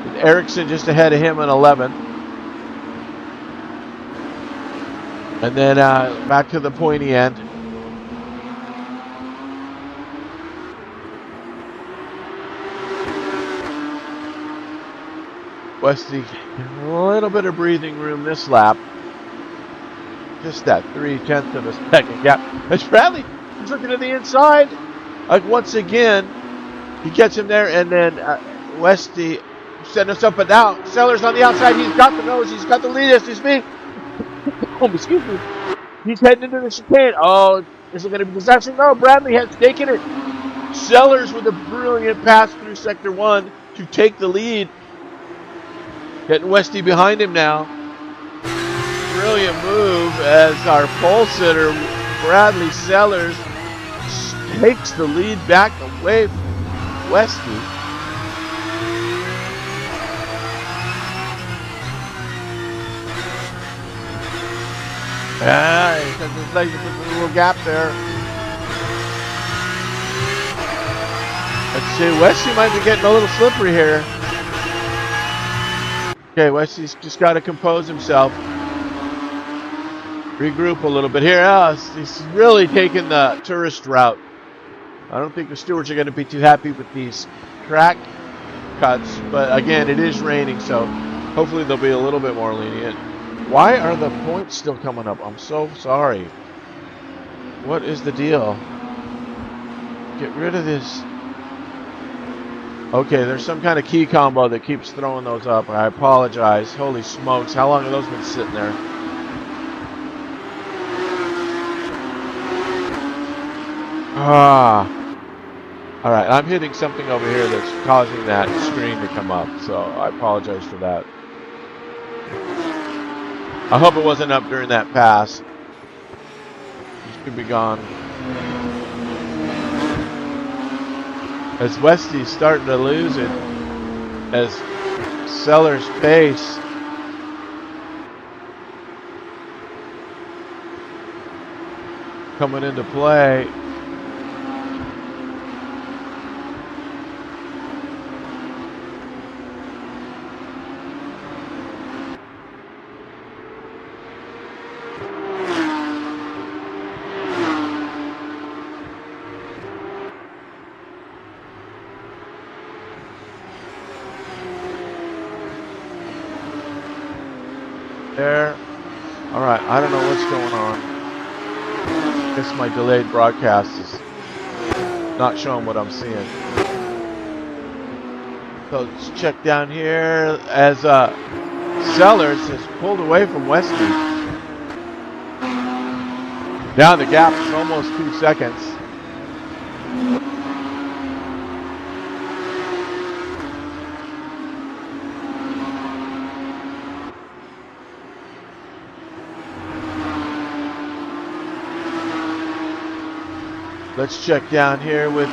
with Ericsson just ahead of him in 11th. And then back to the pointy end. Westy, a little bit of breathing room this lap. Just that 0.3 of a second gap. As Bradley is looking to the inside. Like once again, he gets him there, and then Westy setting us up, but now Sellers on the outside. He's got the nose, he's got the lead as he's being. Oh, excuse me. He's heading into the chicane. Oh, is it going to be disaster? No, Bradley has taken it. Sellers with a brilliant pass through sector 1 to take the lead. Getting Westy behind him now. Brilliant move as our pole sitter, Bradley Sellers, takes the lead back away from Westy. Yeah, it's like there's a little gap there. Let's see, Westy might be getting a little slippery here. Okay, Westy's just got to compose himself. Regroup a little bit here. He's really taking the tourist route. I don't think the stewards are going to be too happy with these track cuts, but again, it is raining, so hopefully they'll be a little bit more lenient. Why are the points still coming up? I'm so sorry. What is the deal? Get rid of this. Okay, there's some kind of key combo that keeps throwing those up. I apologize. Holy smokes, how long have those been sitting there? All right, I'm hitting something over here that's causing that screen to come up, so I apologize for that. I hope it wasn't up during that pass. This could be gone. As Westy's starting to lose it, as Sellers' pace coming into play. There. All right, I don't know what's going on. I guess my delayed broadcast is not showing what I'm seeing. So let's check down here as Sellers has pulled away from Westy. Now the gap is almost 2 seconds. Let's check down here with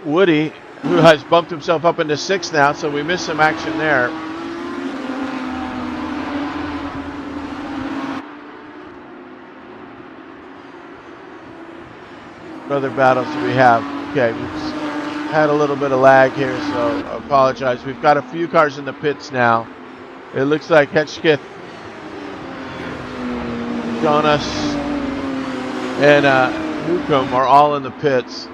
Woody, who has bumped himself up into 6th now, so we missed some action there. What other battles do we have? Okay, we've had a little bit of lag here, so I apologize. We've got a few cars in the pits now. It looks like Hetchkith, Jonas, and Newcomb are all in the pits.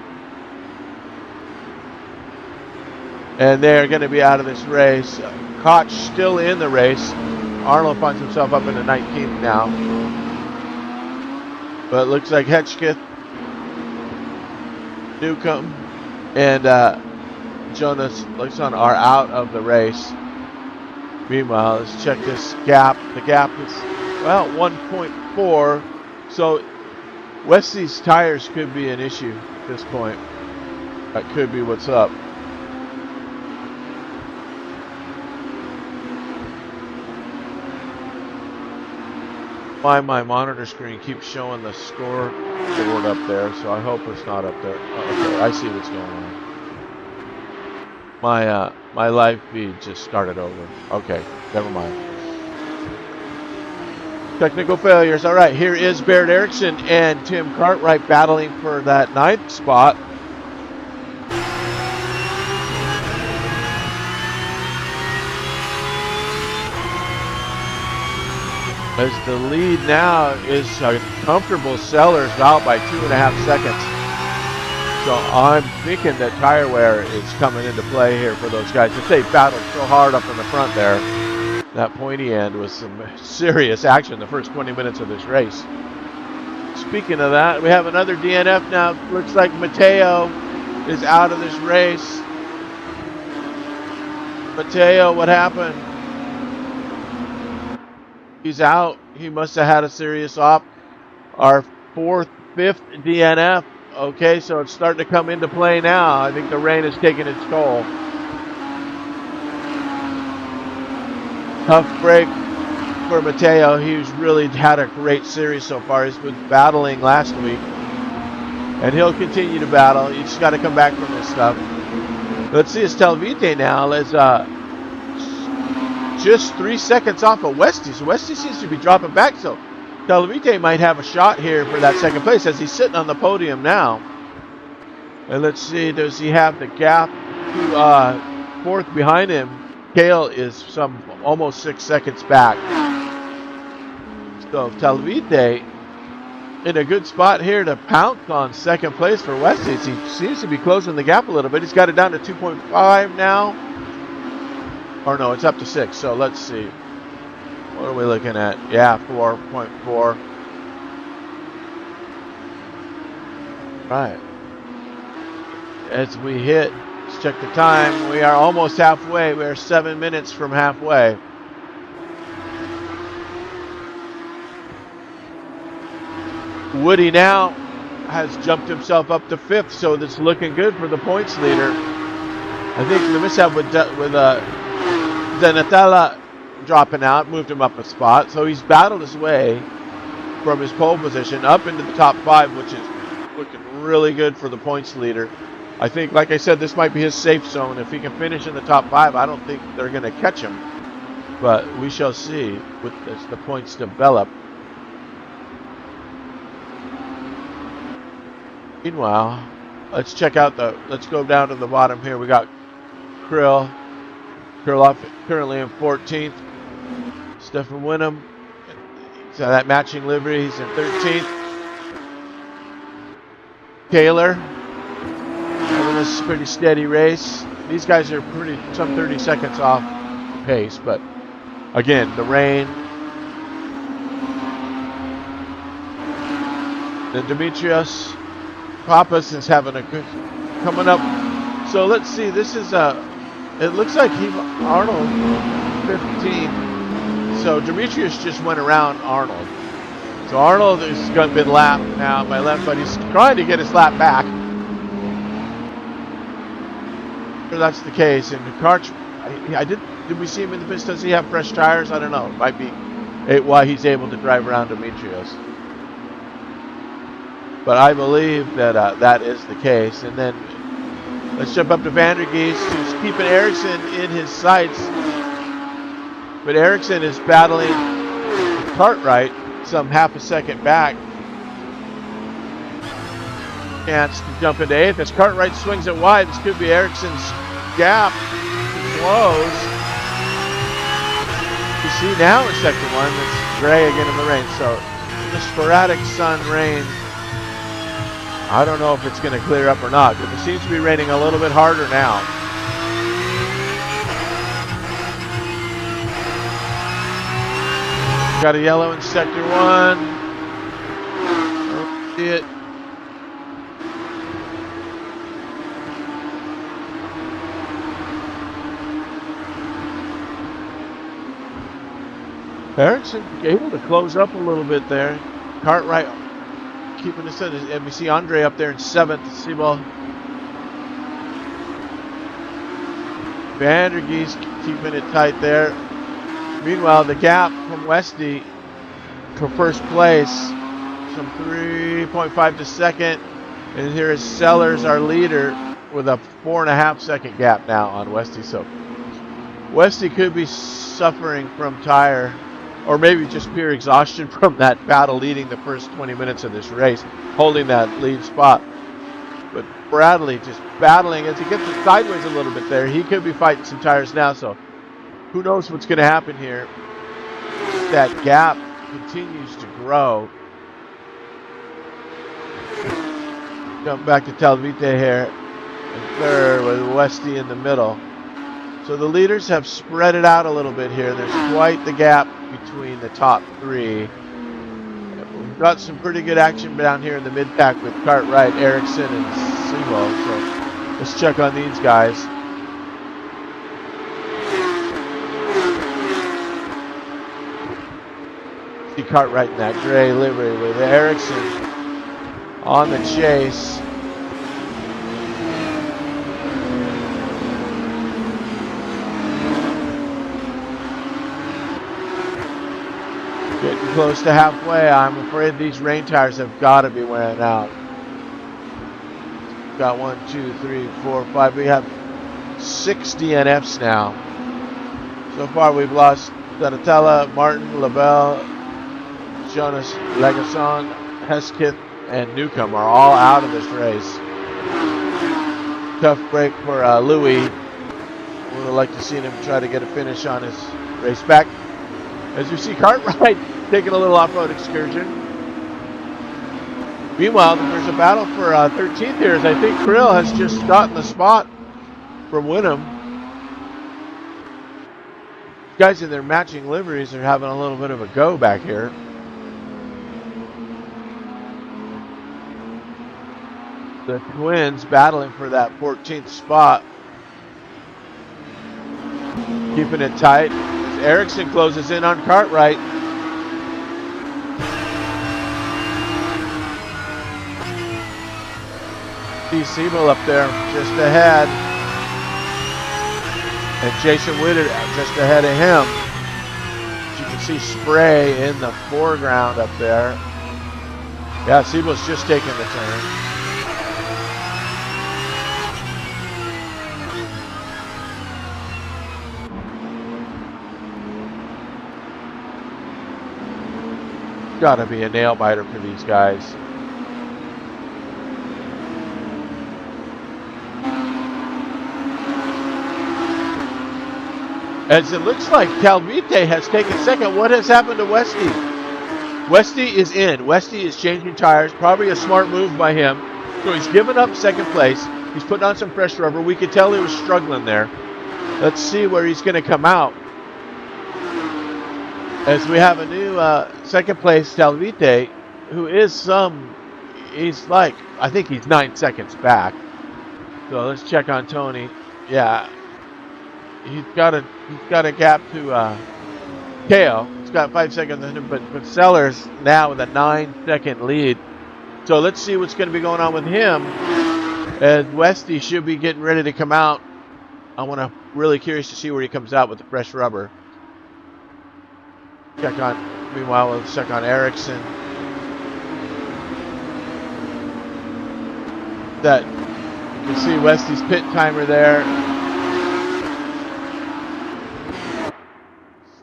And they're going to be out of this race. Koch still in the race. Arnold finds himself up into 19th now. But it looks like Hetchkith, Newcomb, and Jonas Lexon are out of the race. Meanwhile, let's check this gap. The gap is, well, 1.4. So Westy's tires could be an issue at this point. That could be what's up. My monitor screen keeps showing the score board up there, so I hope it's not up there. Oh, okay, I see what's going on. My live feed just started over. Okay, never mind. Technical failures. All right, here is Barrett Erickson and Tim Cartwright battling for that 9th spot. As the lead now is a comfortable Sellers out by 2.5 seconds. So I'm thinking that tire wear is coming into play here for those guys. If they battled so hard up in the front there, that pointy end was some serious action the first 20 minutes of this race. Speaking of that, we have another DNF now. Looks like Mateo is out of this race. Mateo, what happened? He's out. He must have had a serious op. our fourth, fifth DNF. Okay, so it's starting to come into play now. I think the rain is taking its toll. Tough break for Mateo. He's really had a great series so far. He's been battling last week, and he'll continue to battle. He's got to come back from this stuff. Let's see his Telvite now. Let's just 3 seconds off of Westy. So Westy seems to be dropping back. So Telvite might have a shot here for that second place as he's sitting on the podium now. And let's see, does he have the gap to fourth behind him? Kale is some almost 6 seconds back. So Telvite in a good spot here to pounce on second place for Westy. He seems to be closing the gap a little bit. He's got it down to 2.5 now. Or no, it's up to 6. So let's see. What are we looking at? Yeah, 4.4. Right. As we hit, let's check the time. We are almost halfway. We are 7 minutes from halfway. Woody now has jumped himself up to 5th, so that's looking good for the points leader. I think the mishap with Zanatella dropping out moved him up a spot, so he's battled his way from his pole position up into the top 5, which is looking really good for the points leader. I think, like I said, this might be his safe zone. If he can finish in the top 5, I don't think they're going to catch him, but we shall see as the points develop. Meanwhile, let's check out let's go down to the bottom here. We got Krylov currently in 14th. Stefan Winham, so that matching livery, he's in 13th. Taylor having a pretty steady race. These guys are some 30 seconds off pace, but again, the rain. And Demetrios Pappas is having a good coming up. So let's see. This is it looks like Arnold 15. So Demetrius just went around Arnold. So Arnold has been lapped now by left, but he's trying to get his lap back. Sure that's the case. And Karch, did we see him in the pits? Does he have fresh tires? I don't know. It might be why he's able to drive around Demetrios. But I believe that that is the case. And then let's jump up to Vandergeest, who's keeping Ericsson in his sights. But Ericsson is battling Cartwright some half a second back. Chance to jump into 8th as Cartwright swings it wide. This could be Ericsson's gap to close. You see now in second one, it's gray again in the rain. So the sporadic sun rain. I don't know if it's going to clear up or not, but it seems to be raining a little bit harder now. Got a yellow in sector 1. Don't see it. Ericsson able to close up a little bit there. Cartwright keeping this in, and we see Andre up there in 7th. Seaball. Vandergeest keeping it tight there. Meanwhile, the gap from Westy to first place, some 3.5 to second. And here is Sellers, our leader, with a 4.5 second gap now on Westy. So Westy could be suffering from tire, or maybe just pure exhaustion from that battle leading the first 20 minutes of this race, holding that lead spot. But Bradley just battling as he gets it sideways a little bit there. He could be fighting some tires now, so who knows what's going to happen here. That gap continues to grow. Jump back to Telvite here. And third with Westy in the middle. So the leaders have spread it out a little bit here. There's quite the gap between the top 3. We've got some pretty good action down here in the mid-pack with Cartwright, Ericsson, and Simo. So let's check on these guys. The Cartwright in that gray livery with Ericsson on the chase. Getting close to halfway. I'm afraid these rain tires have got to be wearing out. Got 1, 2, 3, 4, 5. We have 6 DNFs now. So far we've lost Donatella, Martin, LaBelle, Jonas Legason, Hesketh, and Newcomb are all out of this race. Tough break for Louis. Would have liked to see him try to get a finish on his race back. As you see, Cartwright taking a little off-road excursion. Meanwhile, there's a battle for 13th here, as I think Krill has just gotten the spot from Wyndham. Guys in their matching liveries are having a little bit of a go back here. The twins battling for that 14th spot. Keeping it tight as Ericsson closes in on Cartwright. See Siebel up there just ahead. And Jason Whitted just ahead of him. As you can see Spray in the foreground up there. Yeah, Siebel's just taking the turn. Gotta be a nail biter for these guys. As it looks like Calvite has taken second. What has happened to Westy? Westy is in. Westy is changing tires. Probably a smart move by him. So he's given up second place. He's putting on some fresh rubber. We could tell he was struggling there. Let's see where he's going to come out. As we have a new second place Calvite, who is he's like, I think he's 9 seconds back. So let's check on Tony. Yeah. He's got a gap to KO. He's got 5 seconds on him, but Sellers now with a 9-second lead. So let's see what's going to be going on with him. As Westy should be getting ready to come out. Really curious to see where he comes out with the fresh rubber. Meanwhile, we'll check on Ericsson. That you can see Westy's pit timer there.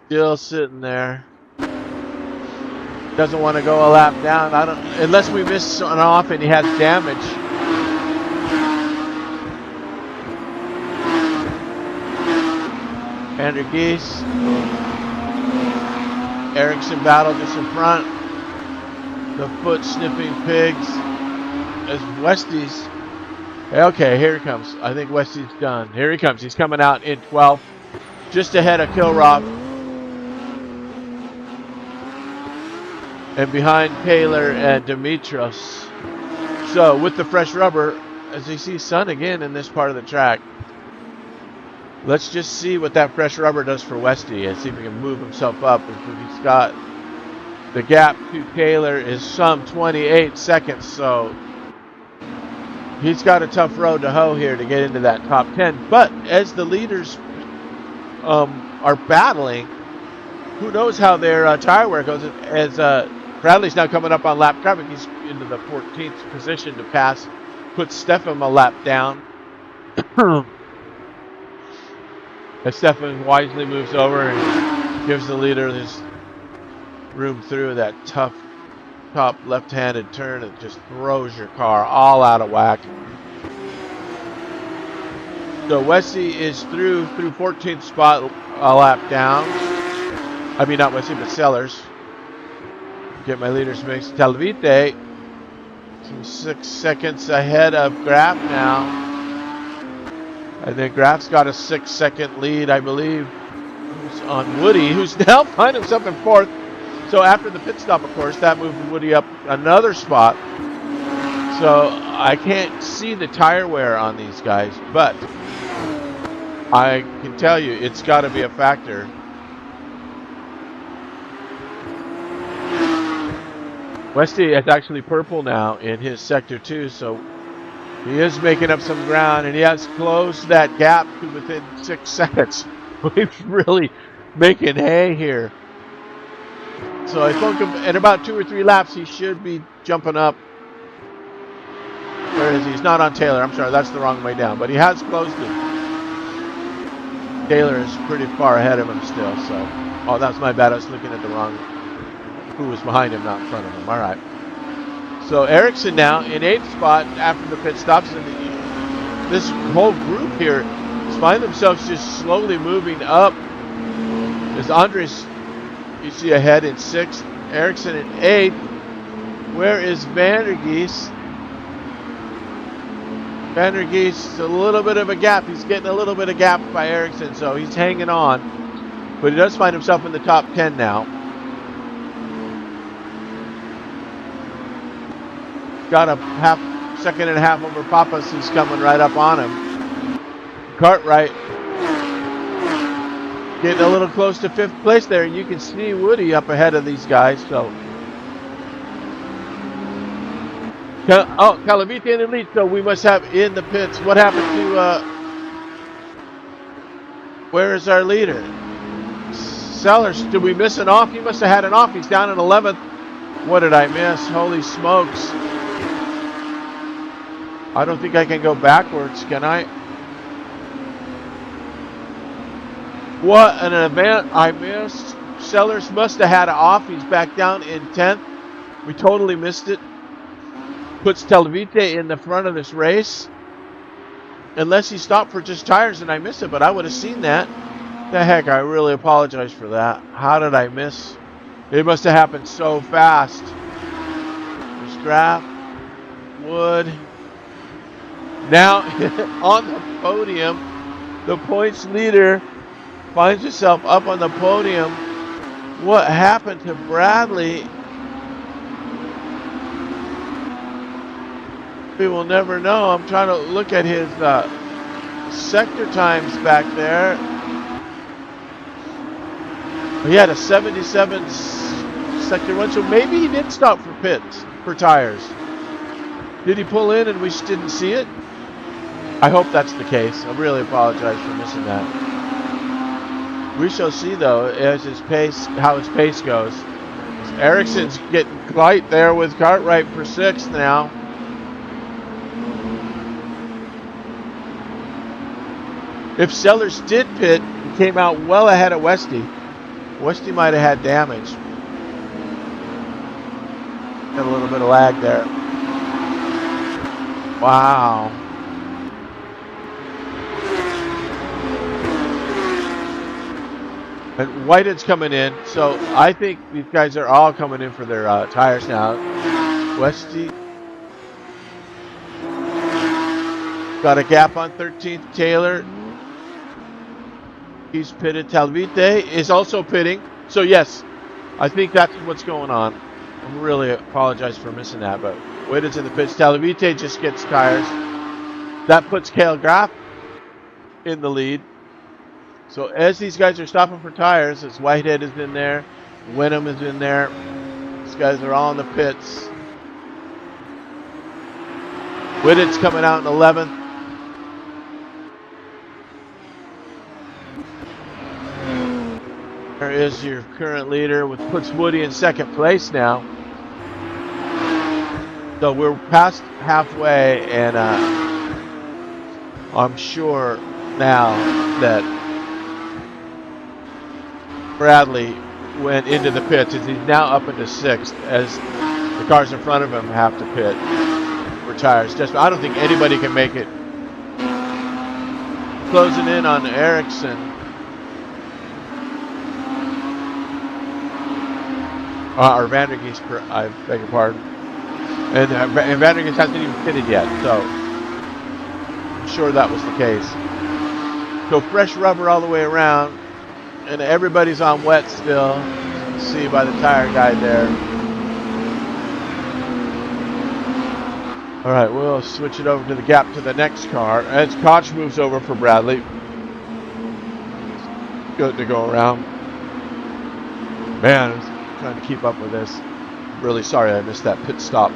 Still sitting there. Doesn't want to go a lap down. Unless we miss an off and he has damage. Andrew Geese. Ericsson battle just in front. The foot sniffing pigs. As Westy's. Okay, here he comes. I think Westy's done. Here he comes. He's coming out in 12th. Just ahead of Kilroth. And behind Taylor and Dimitros. So with the fresh rubber, as you see sun again in this part of the track. Let's just see what that fresh rubber does for Westy and see if he can move himself up. He's got the gap to Taylor is some 28 seconds, so he's got a tough road to hoe here to get into that top 10. But as the leaders are battling, who knows how their tire wear goes. As Bradley's now coming up on lap traffic, he's into the 14th position to pass, put Stefan a lap down. As Stefan wisely moves over and gives the leader this room through that tough top left-handed turn that just throws your car all out of whack. So Westy is through 14th spot, a lap down. I mean, not Westy, but Sellers. Get my leaders mixed. Calvite, 6 seconds ahead of Graf now. And then Graf's got a 6-second lead, I believe, on Woody, who's now finding himself in 4th. So after the pit stop, of course, that moved Woody up another spot. So I can't see the tire wear on these guys, but I can tell you it's got to be a factor. Westy is actually purple now in his sector 2, so he is making up some ground, and he has closed that gap to within 6 seconds. He's really making hay here. So I think in about 2 or 3 laps, he should be jumping up. Where is he? He's not on Taylor. I'm sorry, that's the wrong way down. But he has closed it. Taylor is pretty far ahead of him still. So, oh, that's my bad. I was looking at the wrong. Who was behind him, not in front of him. All right. So Ericsson now in 8th spot after the pit stops. And this whole group here find themselves just slowly moving up. There's Andres, you see ahead in 6th. Ericsson in 8th. Where is Vandergeest? Vandergeest, a little bit of a gap. He's getting a little bit of gap by Ericsson, so he's hanging on. But he does find himself in the top 10 now. Got a second and a half over Pappas, who's coming right up on him. Cartwright getting a little close to 5th place there, and you can see Woody up ahead of these guys. So, oh, Calavite in the lead. So we must have in the pits. What happened to? Where is our leader? Sellers. Did we miss an off? He must have had an off. He's down in 11th. What did I miss? Holy smokes! I don't think I can go backwards, can I? What an event I missed. Sellers must have had it off. He's back down in 10th. We totally missed it. Puts Televite in the front of this race. Unless he stopped for just tires and I missed it, but I would have seen that. The heck, I really apologize for that. How did I miss? It must have happened so fast. There's Graff, Wood. Now on the podium, the points leader finds himself up on the podium. What happened to Bradley? We will never know. I'm trying to look at his sector times back there. He had a 77 sector 1, so maybe he did stop for pits, for tires. Did he pull in and we just didn't see it? I hope that's the case. I really apologize for missing that. We shall see, though, as his pace, how his pace goes. Ericsson's getting light there with Cartwright for 6th now. If Sellers did pit, he came out well ahead of Westy. Westy might have had damage. Got a little bit of lag there. Wow. And Whitehead's coming in, so I think these guys are all coming in for their tires now. Westy got a gap on 13th. Taylor, he's pitted. Talvite is also pitting. So yes, I think that's what's going on. I really apologize for missing that, but Whitehead's in the pits. Talvite just gets tires. That puts Cale Graff in the lead. So as these guys are stopping for tires, as Whitehead is in there, Wenham is in there, these guys are all in the pits. Whittett's coming out in 11th. There is your current leader, which puts Woody in 2nd place now. So we're past halfway, and I'm sure now that Bradley went into the pits, as he's now up into 6th, as the cars in front of him have to pit for tires. Just, I don't think anybody can make it. Closing in on Ericsson. Or Vandergeest, I beg your pardon. And Vandergeest hasn't even pitted yet, so I'm sure that was the case. So fresh rubber all the way around. And everybody's on wet still. You can see by the tire guide there. All right, we'll switch it over to the gap to the next car. As Koch moves over for Bradley. Good to go around. Man, I'm trying to keep up with this. really sorry I missed that pit stop.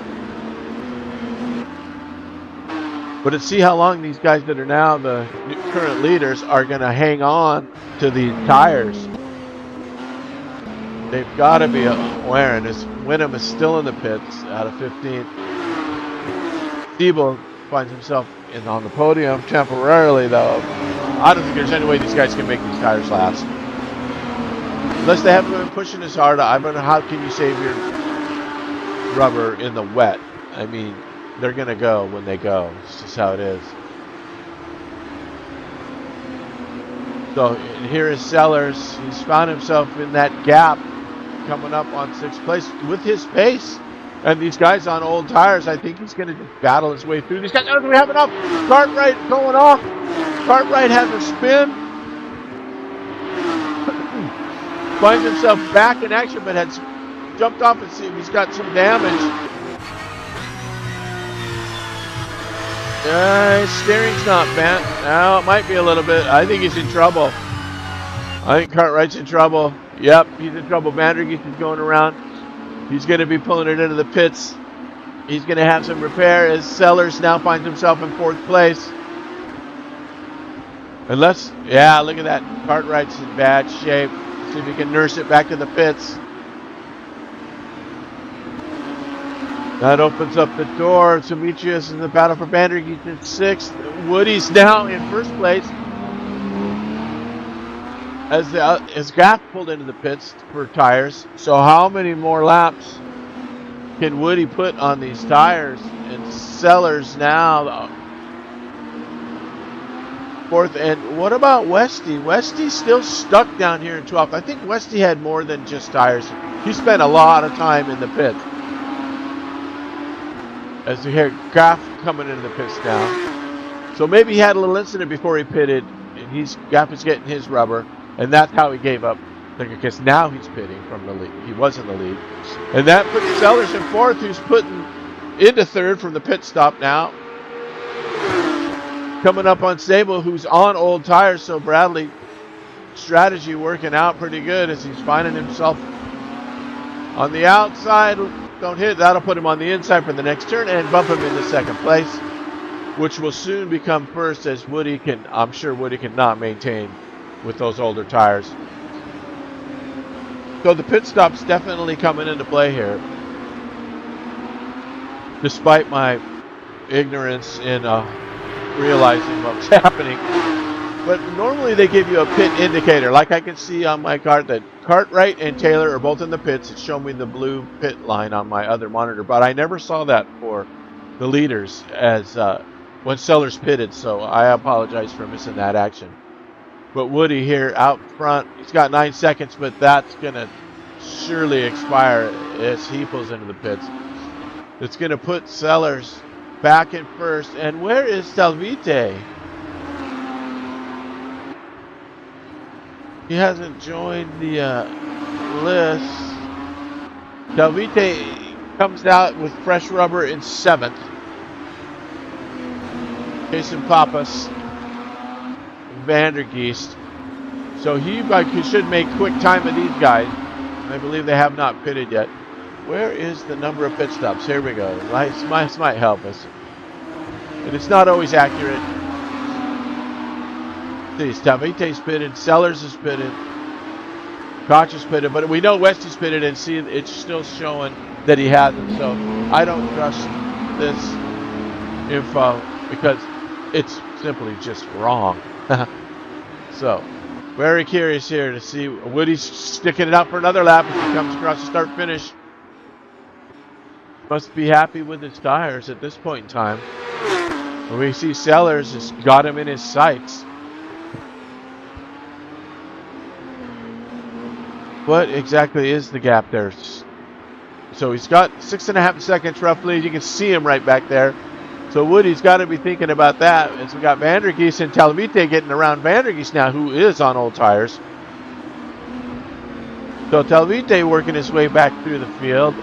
But let's see how long these guys that are now the current leaders are going to hang on to these tires. They've got to be wearing this. Wyndham is still in the pits out of 15th. Stiebel finds himself on the podium temporarily, though. I don't think there's any way these guys can make these tires last. Unless they haven't been pushing as hard. I don't know how can you save your rubber in the wet. I mean, they're going to go when they go. It's just how it is. So here is Sellers. He's found himself in that gap coming up on 6th place with his pace. And these guys on old tires, I think he's going to battle his way through. These guys, oh, do we have enough? Cartwright going off. Cartwright has a spin. Finds himself back in action, but had jumped off and see if he's got some damage. His steering's not bent. Now it might be a little bit. I think he's in trouble. I think Cartwright's in trouble. Yep, he's in trouble. Vandergeest is going around. He's going to be pulling it into the pits. He's going to have some repair as Sellers now finds himself in 4th place. Unless, yeah, look at that. Cartwright's in bad shape. See if he can nurse it back to the pits. That opens up the door. Demetrius in the battle for Vandergeest in 6th. Woody's now in 1st place. As Gaff pulled into the pits for tires. So how many more laps can Woody put on these tires? And Sellers now 4th. And what about Westy? Westy's still stuck down here in 12th. I think Westy had more than just tires. He spent a lot of time in the pits. As we hear Gaff coming into the pits now. So maybe he had a little incident before he pitted. And Gaff is getting his rubber. And that's how he gave up. Because now he's pitting from the lead. He was in the lead. And that puts Sellers in 4th, who's putting into 3rd from the pit stop now. Coming up on Sable, who's on old tires. So Bradley, strategy working out pretty good as he's finding himself on the outside. Don't hit. That'll put him on the inside for the next turn and bump him into 2nd place, which will soon become 1st as Woody can, I'm sure Woody cannot maintain with those older tires. So the pit stop's definitely coming into play here. Despite my ignorance in realizing what was happening. But normally they give you a pit indicator. Like I can see on my cart that Cartwright and Taylor are both in the pits. It's showing me the blue pit line on my other monitor. But I never saw that for the leaders as when Sellers pitted. So I apologize for missing that action. But Woody here out front, he's got 9 seconds, but that's going to surely expire as he pulls into the pits. It's going to put Sellers back in 1st. And where is Talvite? He hasn't joined the list. Talvite comes out with fresh rubber in 7th. Jason Pappas, Vandergeest. So he should make quick time of these guys. I believe they have not pitted yet. Where is the number of pit stops? Here we go. This might help us. And it's not always accurate. See, Talvite's pitted, Sellers is pitted, Koch is pitted, but we know Westy's pitted, and see, it's still showing that he hasn't. So I don't trust this info because it's simply just wrong. So very curious here to see Woody's sticking it out for another lap as he comes across the start finish. Must be happy with his tires at this point in time. When we see Sellers has got him in his sights. What exactly is the gap there? So he's got 6.5 seconds roughly. You can see him right back there. So Woody's got to be thinking about that. As we got Vandergeest and Talvite getting around Vandergeest now, who is on old tires. So Talvite working his way back through the field.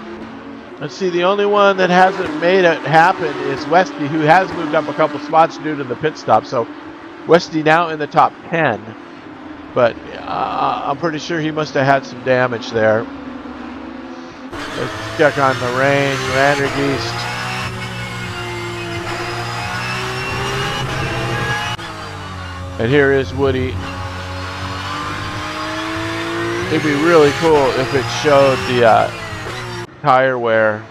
Let's see, the only one that hasn't made it happen is Westy, who has moved up a couple spots due to the pit stop. So Westy now in the top 10. But I'm pretty sure he must have had some damage there. check on the range. Vandergeest. And here is Woody. It'd be really cool if it showed the tire wear,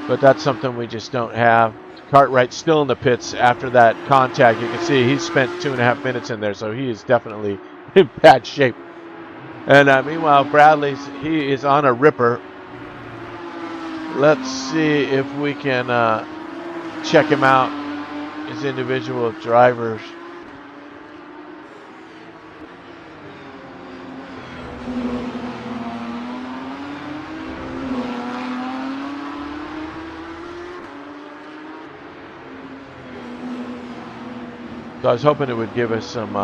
but that's something we just don't have. Cartwright's still in the pits after that contact. You can see he's spent 2.5 minutes in there, so he is definitely in bad shape. And meanwhile, he is on a ripper. Let's see if we can check him out, his individual drivers. So I was hoping it would give us some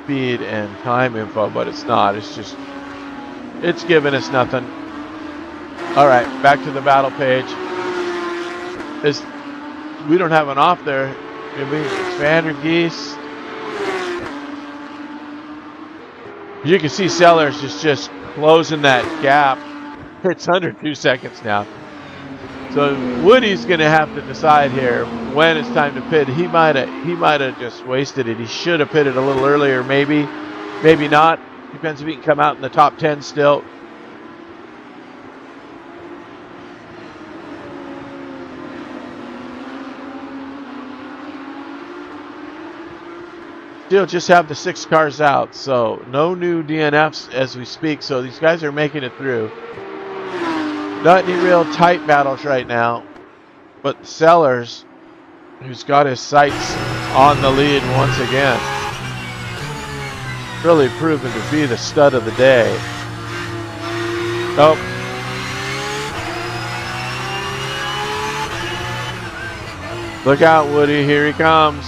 speed and time info, but it's not. It's giving us nothing. All right, back to the battle page. We don't have an off there. Maybe it's Vandergeest. You can see Sellers is just closing that gap. It's under 2 seconds now. So Woody's going to have to decide here when it's time to pit. He might have just wasted it. He should have pitted a little earlier, maybe not. Depends if he can come out in the top 10 still. Still just have the 6 cars out, so no new DNFs as we speak. So these guys are making it through. Not any real tight battles right now, but Sellers, who's got his sights on the lead once again, really proven to be the stud of the day. Nope. Look out, Woody, here he comes.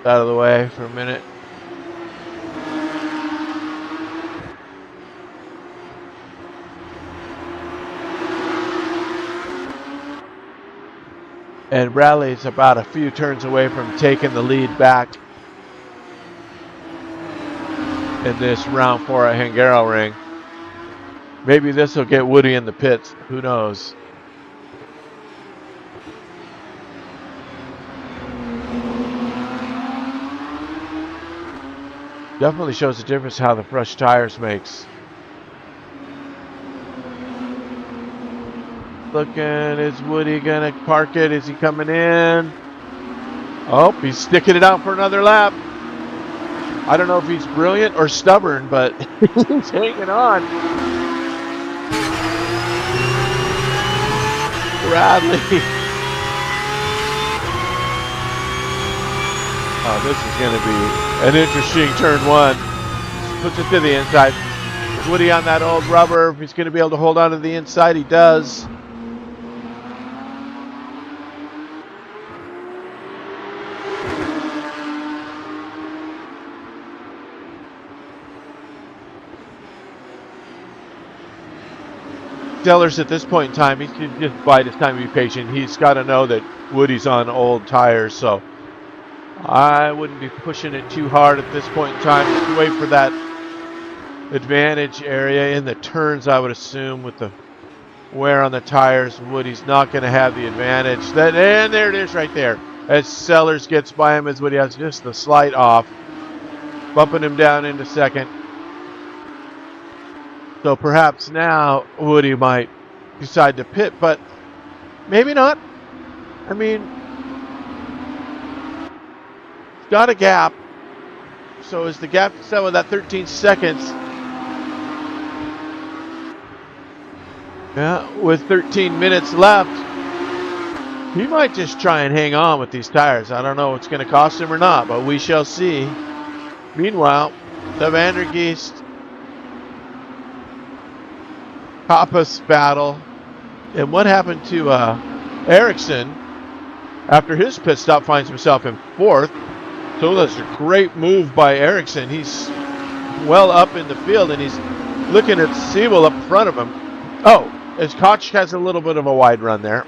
Out of the way for a minute. And Bradley's about a few turns away from taking the lead back in this round 4 at Hungaroring. Maybe this will get Woody in the pits. Who knows? Definitely shows the difference how the fresh tires makes. Looking, is Woody gonna park it? Is he coming in? Oh, he's sticking it out for another lap. I don't know if he's brilliant or stubborn, but he's hanging on. Bradley. Oh, this is going to be an interesting turn 1. Puts it to the inside. Is Woody on that old rubber? If he's going to be able to hold on to the inside, he does. Sellers at this point in time, he should just bide his time and be patient. He's got to know that Woody's on old tires, so I wouldn't be pushing it too hard at this point in time. Just wait for that advantage area in the turns, I would assume, with the wear on the tires. Woody's not going to have the advantage. And there it is right there. As Sellers gets by him, as Woody has just the slight off, bumping him down into second. So perhaps now Woody might decide to pit, but maybe not. I mean, he's got a gap. So is the gap set with that 13 seconds? Yeah, with 13 minutes left, he might just try and hang on with these tires. I don't know what's going to cost him or not, but we shall see. Meanwhile, the Vandergeest Pappas battle. And what happened to Ericsson after his pit stop finds himself in 4th. So that's a great move by Ericsson. He's well up in the field and he's looking at Siebel up in front of him. Oh, as Koch has a little bit of a wide run there.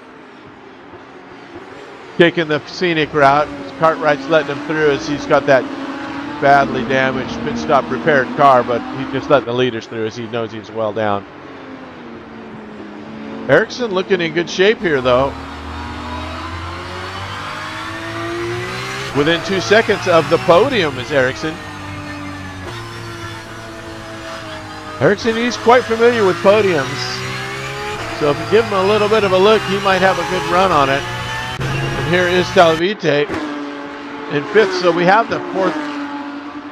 Taking the scenic route. Cartwright's letting him through as he's got that badly damaged pit stop repaired car, but he's just letting the leaders through as he knows he's well down. Ericsson looking in good shape here, though. Within 2 seconds of the podium is Ericsson. Ericsson, he's quite familiar with podiums. So if you give him a little bit of a look, he might have a good run on it. And here is Talavite in fifth. So we have the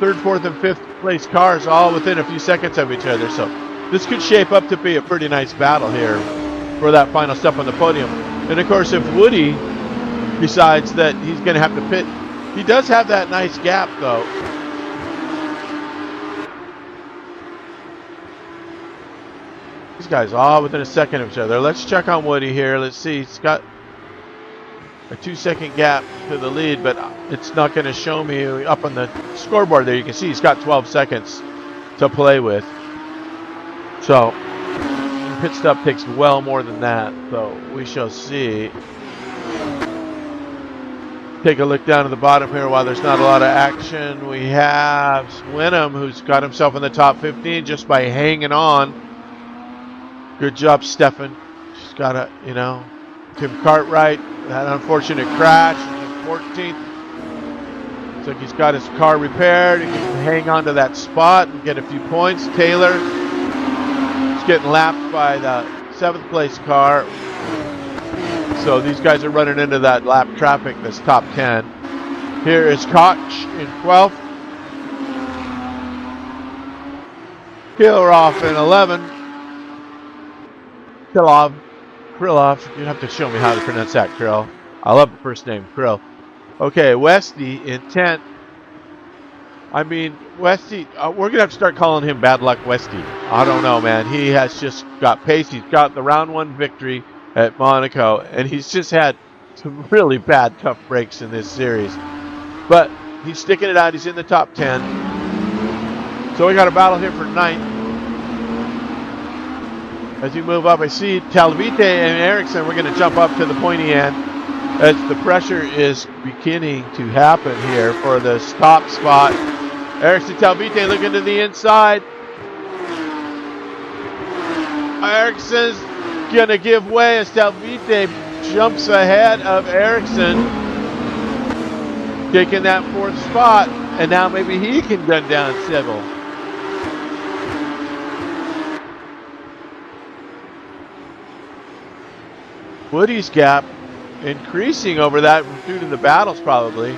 third, fourth, and fifth place cars all within a few seconds of each other. So this could shape up to be a pretty nice battle here for that final step on the podium. And of course, if Woody decides that he's going to have to pit, he does have that nice gap, though. These guys all within a second of each other. Let's check on Woody here. Let's see. He's got a 2-second gap to the lead, but it's not going to show me up on the scoreboard there. You can see he's got 12 seconds to play with. So pit stop takes well more than that. So we shall see. Take a look down at the bottom here while there's not a lot of action. We have Swinham, who's got himself in the top 15 just by hanging on. Good job, Stefan. She's got a, Tim Cartwright, that unfortunate crash in 14th. Looks like he's got his car repaired. He can hang on to that spot and get a few points. Taylor is getting lapped by the 7th place car. So these guys are running into that lap traffic that's top 10. Here is Koch in 12th. Kilroff in 11. Krylov, you have to show me how to pronounce that, Krill. I love the first name, Krill. Okay, Westy in 10th. I mean, Westy, we're going to have to start calling him Bad Luck Westy. I don't know, man. He has just got pace. He's got the round 1 victory at Monaco, and he's just had some really bad, tough breaks in this series. But he's sticking it out. He's in the top 10. So we got a battle here for 9th. As you move up, I see Talavite and Ericsson. We're going to jump up to the pointy end as the pressure is beginning to happen here for the top spot. Ericsson, Talavite looking to the inside. Ericsson's going to give way as Talavite jumps ahead of Ericsson, taking that 4th spot. And now maybe he can gun down Sybil. Woody's gap increasing over that due to the battles, probably.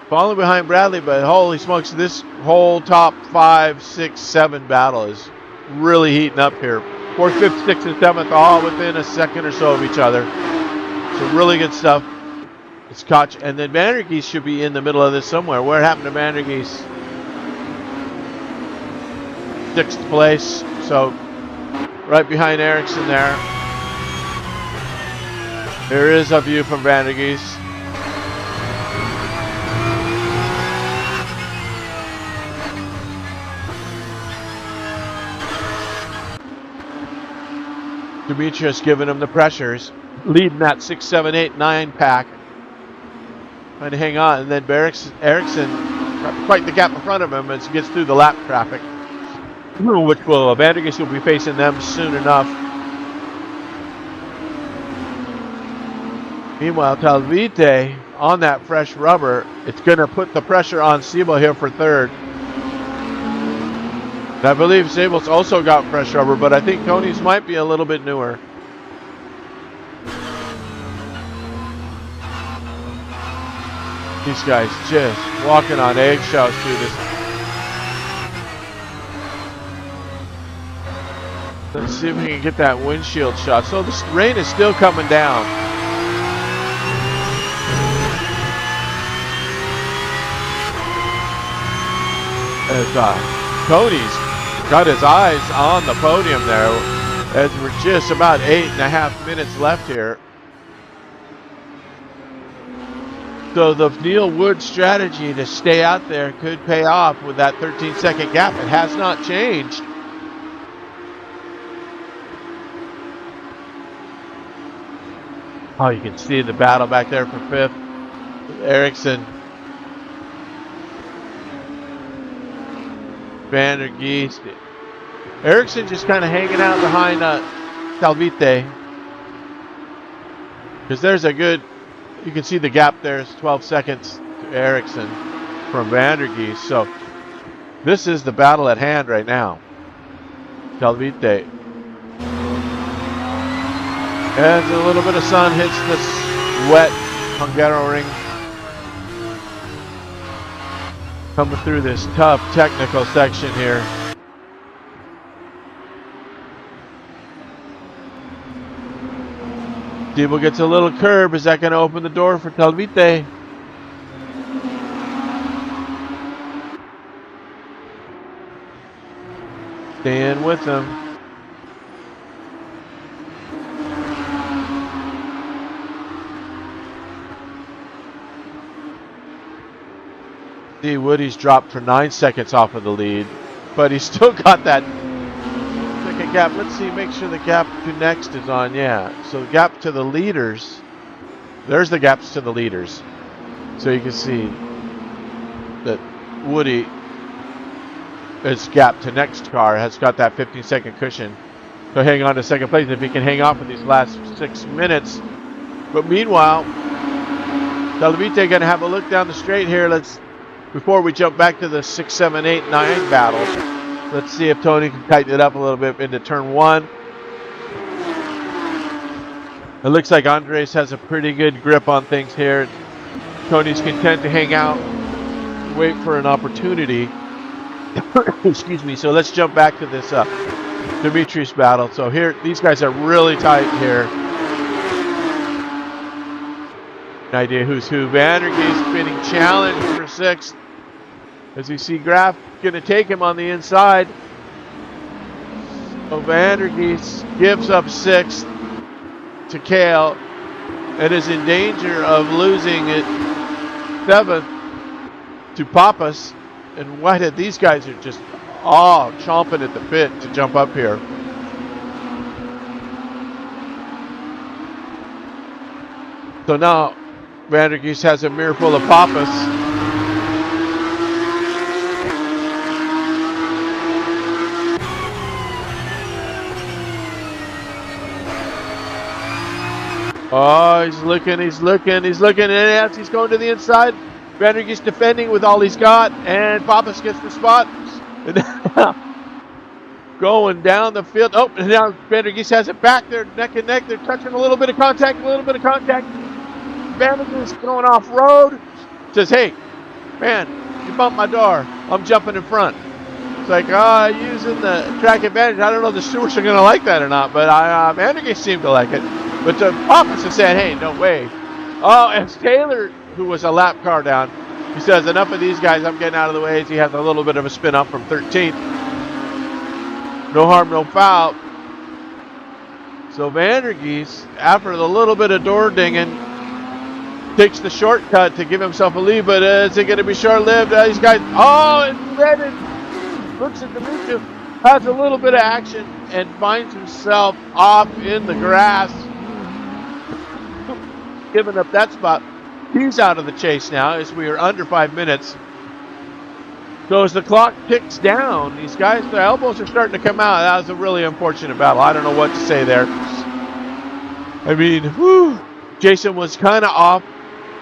Falling behind Bradley, but holy smokes, this whole top 5, 6, 7 battle is really heating up here. 4th, 5th, 6th, and 7th, all within a second or so of each other. So really good stuff. It's Koch, and then Vandergeest should be in the middle of this somewhere. Where happened to Vandergeest? 6th place, so right behind Ericsson there. Here is a view from Vandergeest. Demetrius giving him the pressures, leading that 6, 7, 8, 9 pack. Trying to hang on, and then Ericsson got quite the gap in front of him as he gets through the lap traffic, which will Vandergeest will be facing them soon enough. Meanwhile, Talavite on that fresh rubber, it's going to put the pressure on Sable here for 3rd. And I believe Sable's also got fresh rubber, but I think Tony's might be a little bit newer. These guys just walking on eggshells through this. Let's see if we can get that windshield shot. So this rain is still coming down. As Tony's got his eyes on the podium there, as we're just about 8.5 minutes left here. So the Neil Wood strategy to stay out there could pay off with that 13-second gap. It has not changed. Oh, you can see the battle back there for 5th. Ericsson. Van der Geest. Ericsson just kind of hanging out behind Talvite. Because there's a good, you can see the gap there is 12 seconds to Ericsson from Van der Geest. So this is the battle at hand right now. Talvite. As a little bit of sun hits this wet Hungaroring. Coming through this tough technical section here. Debo gets a little curb. Is that going to open the door for Talvite? Staying with him. See, Woody's dropped for 9 seconds off of the lead, but he's still got that second gap. Let's see, make sure the gap to next is on. Yeah, so the gap to the leaders. There's the gaps to the leaders. So you can see that Woody, his gap to next car, has got that 15-second cushion. So hang on to second place if he can hang off in these last 6 minutes. But meanwhile, Talvite going to have a look down the straight here. Before we jump back to the 6, 7, 8, 9 battle, let's see if Tony can tighten it up a little bit into turn 1. It looks like Andres has a pretty good grip on things here. Tony's content to hang out, wait for an opportunity. Excuse me. So let's jump back to this Demetrius battle. So here, these guys are really tight here. An idea who's who. Van der Geest spinning challenge for 6th. As we see Graf going to take him on the inside. So Van der Geest gives up 6th to Kale and is in danger of losing it 7th to Pappas. And Whitehead, these guys are just chomping at the bit to jump up here. So now Van der Geest has a mirror full of Pappas. Oh, he's looking, and as he's going to the inside, Van der Geest defending with all he's got, and Pappas gets the spot. And going down the field. Oh, and now Van der Geest has it back there, neck and neck. They're touching a little bit of contact. Van der Geest going off road. Says, hey, man, you bumped my door. I'm jumping in front. It's like, using the track advantage. I don't know if the stewards are going to like that or not, but Van der Geest seemed to like it. But the Pappas has said, hey, no way. Oh, and Taylor, who was a lap car down, he says, enough of these guys. I'm getting out of the way. He has a little bit of a spin up from 13th. No harm, no foul. So Van der Geest, after the little bit of door dinging, takes the shortcut to give himself a lead. But is it going to be short-lived? These guys, and Redden looks at Demetrius, has a little bit of action, and finds himself off in the grass. Giving up that spot. He's out of the chase now as we are under 5 minutes. So as the clock ticks down, these guys, their elbows are starting to come out. That was a really unfortunate battle. I don't know what to say there. I mean, Jason was kind of off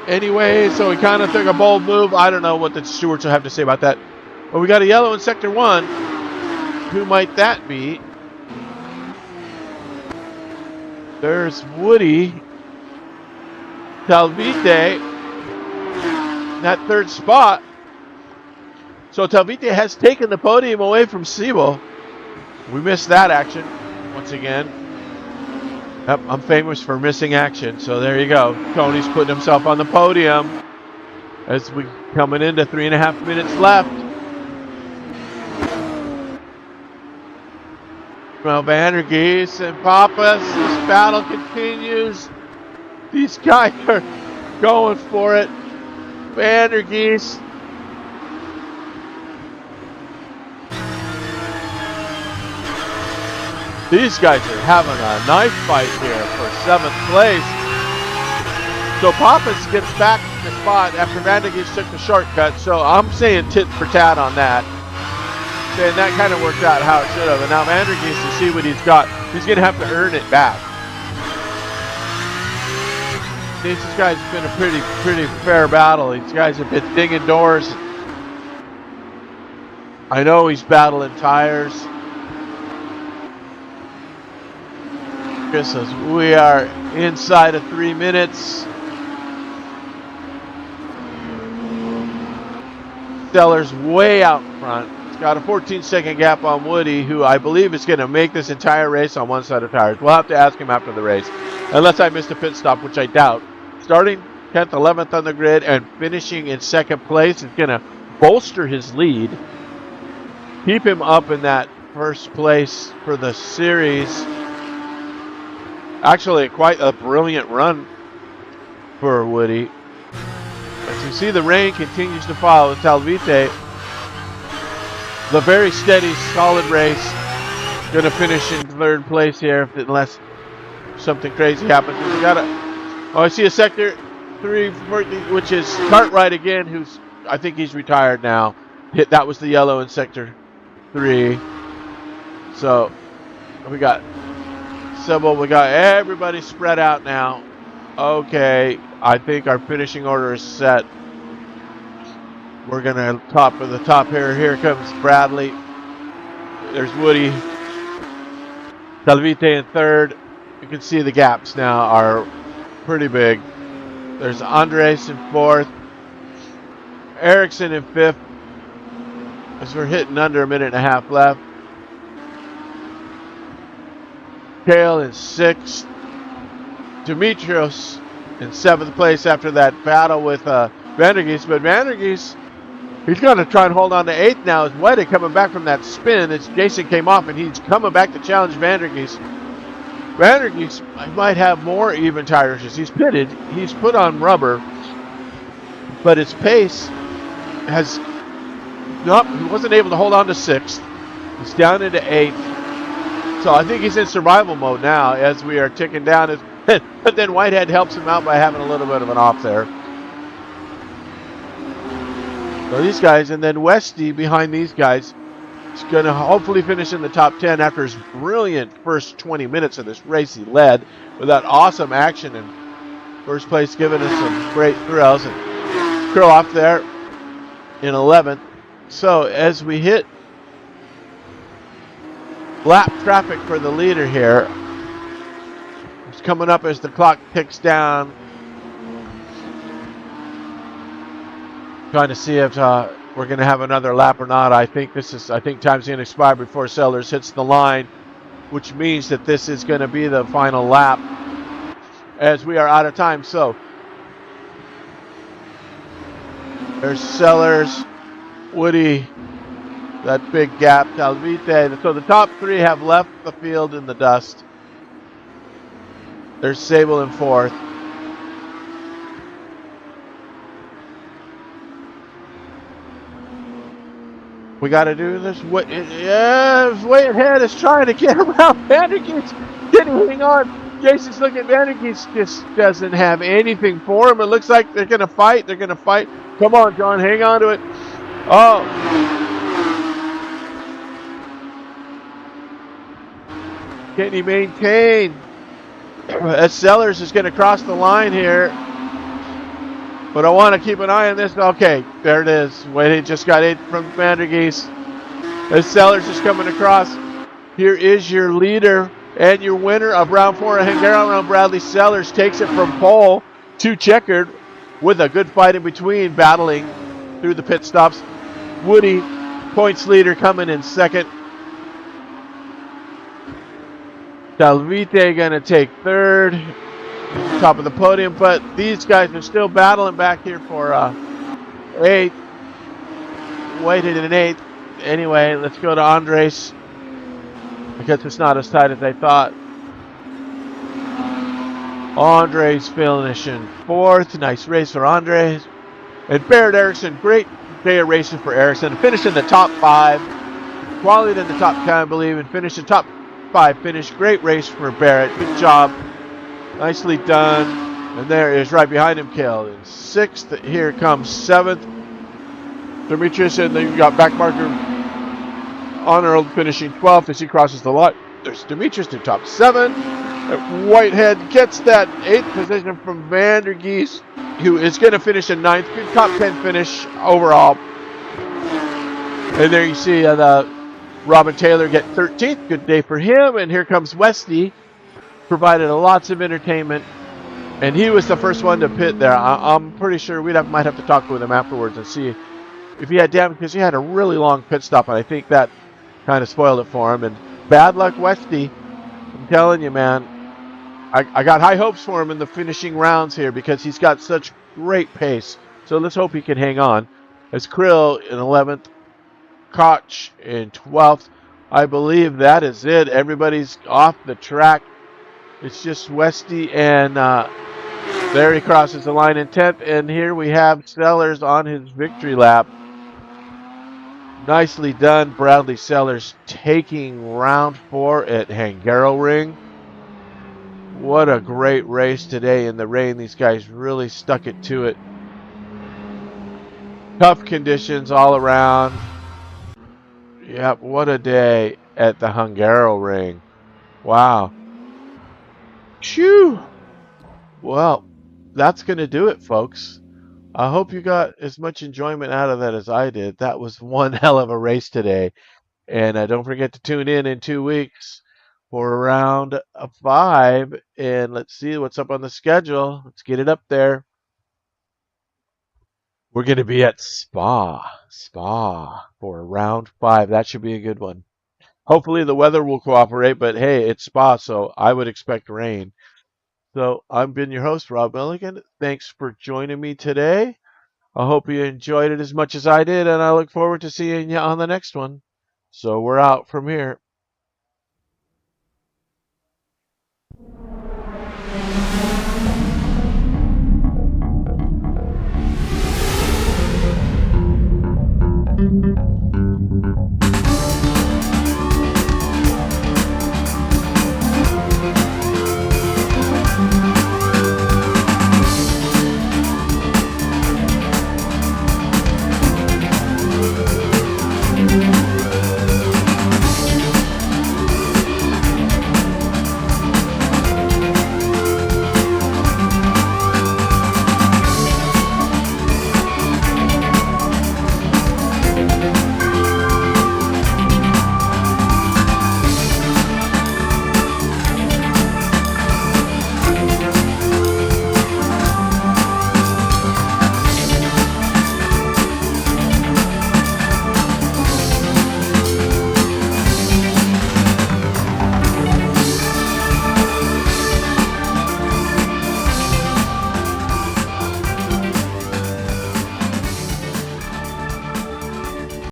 anyway, so he kind of took a bold move. I don't know what the stewards will have to say about that. But we got a yellow in Sector 1. Who might that be? There's Woody. Talvite, that third spot. So Talvite has taken the podium away from Siebel. We missed that action once again. Yep, I'm famous for missing action, so there you go. Tony's putting himself on the podium as we coming into 3.5 minutes left. Well, Van der Geest and Pappas, this battle continues. These guys are going for it. Van der Geest. These guys are having a knife fight here for 7th place. So Pappas gets back to the spot after Vandergeest took the shortcut. So I'm saying tit for tat on that. Saying that kind of worked out how it should have. And now Vandergeest, to see what he's got, he's going to have to earn it back. This guy's been a pretty fair battle. These guys have been digging doors. I know he's battling tires. Chris says we are inside of 3 minutes. Stellar's way out front. He's got a 14-second gap on Woody, who I believe is going to make this entire race on one set of tires. We'll have to ask him after the race, unless I missed a pit stop, which I doubt. Starting 10th, 11th on the grid and finishing in second place is going to bolster his lead, keep him up in that first place for the series. Actually, quite a brilliant run for Woody. As you see, the rain continues to fall with Talvite. The very steady, solid race. Going to finish in third place here, unless something crazy happens. We got I see a sector 3, which is Cartwright again, who's, I think he's retired now. That was the yellow in sector 3. So we got we got everybody spread out now. Okay, I think our finishing order is set. We're gonna top of the top here. Here comes Bradley. There's Woody. Talvite in third. You can see the gaps now are pretty big. There's Andres in fourth. Ericsson in fifth. As we're hitting under a minute and a half left. Kale in sixth. Dimitrios in seventh place after that battle with Vandergeest. But Vandergeest, he's going to try and hold on to eighth now. As White coming back from that spin as Jason came off, and he's coming back to challenge Vandergeest. Vandergeest might have more even tires. He's pitted. He's put on rubber. But his pace has... Nope, he wasn't able to hold on to sixth. He's down into eighth. So I think he's in survival mode now as we are ticking down. But then Whitehead helps him out by having a little bit of an off there. So these guys, and then Westy behind these guys, is going to hopefully finish in the top 10 after his brilliant first 20 minutes of this race. He led with that awesome action in first place, giving us some great thrills. And curl off there in 11th. So as we hit lap traffic for the leader here, it's coming up as the clock ticks down. Trying to see if we're going to have another lap or not. I think time's going to expire before Sellers hits the line, which means that this is going to be the final lap as we are out of time. So there's Sellers, Woody, that big gap, Talvite. So the top three have left the field in the dust. There's Sable in fourth. We got to do this. Whitehead is trying to get around Vandergeest. Didn't hang on. Jason's looking at Vandergeest. Just doesn't have anything for him. It looks like they're going to fight. They're going to fight. Come on, John. Hang on to it. Oh. Can he maintain? As Sellers is going to cross the line here. But I want to keep an eye on this. Okay, there it is. Whitehead just got it from Vandergeest. As Sellers is coming across. Here is your leader and your winner of round 4 of Hungaroring. Bradley Sellers takes it from pole to checkered with a good fight in between, battling through the pit stops. Woody, points leader, coming in second. Talvite going to take third, top of the podium, but these guys are still battling back here for eighth. Whitehead in eighth. Anyway, let's go to Andres. I guess it's not as tight as I thought. Andres finishing fourth. Nice race for Andres. And Barrett Erickson, great day of racing for Erickson. Finishing the top 5. Quality in the top 10, I believe, and finishing top 5 finish. Great race for Barrett. Good job. Nicely done. And there is right behind him, Kale in 6th. Here comes 7th. Demetrius, and then you've got back marker Arnold finishing 12th as he crosses the line. There's Demetrius in top 7. Whitehead gets that 8th position from Vandergeest, who is going to finish in 9th. Good top 10 finish overall. And there you see Robin Taylor get 13th. Good day for him. And here comes Westy. Provided lots of entertainment. And he was the first one to pit there. I'm pretty sure might have to talk with him afterwards and see if he had damage, because he had a really long pit stop, and I think that kind of spoiled it for him. And bad luck, Westy. I'm telling you, man. I got high hopes for him in the finishing rounds here because he's got such great pace. So let's hope he can hang on. As Krill in 11th, Koch in 12th. I believe that is it. Everybody's off the track. It's just Westy, and there he crosses the line in 10th. And here we have Sellers on his victory lap. Nicely done, Bradley Sellers, taking round 4 at Hungaroring. What a great race today in the rain. These guys really stuck it to it. Tough conditions all around. Yep, what a day at the Hungaroring. Wow. Phew. Well, that's going to do it, folks. I hope you got as much enjoyment out of that as I did. That was one hell of a race today. And don't forget to tune in 2 weeks for round 5. And let's see what's up on the schedule. Let's get it up there. We're going to be at Spa for round 5. That should be a good one. Hopefully the weather will cooperate, but hey, it's Spa, so I would expect rain. So I've been your host, Rob Milligan. Thanks for joining me today. I hope you enjoyed it as much as I did, and I look forward to seeing you on the next one. So we're out from here.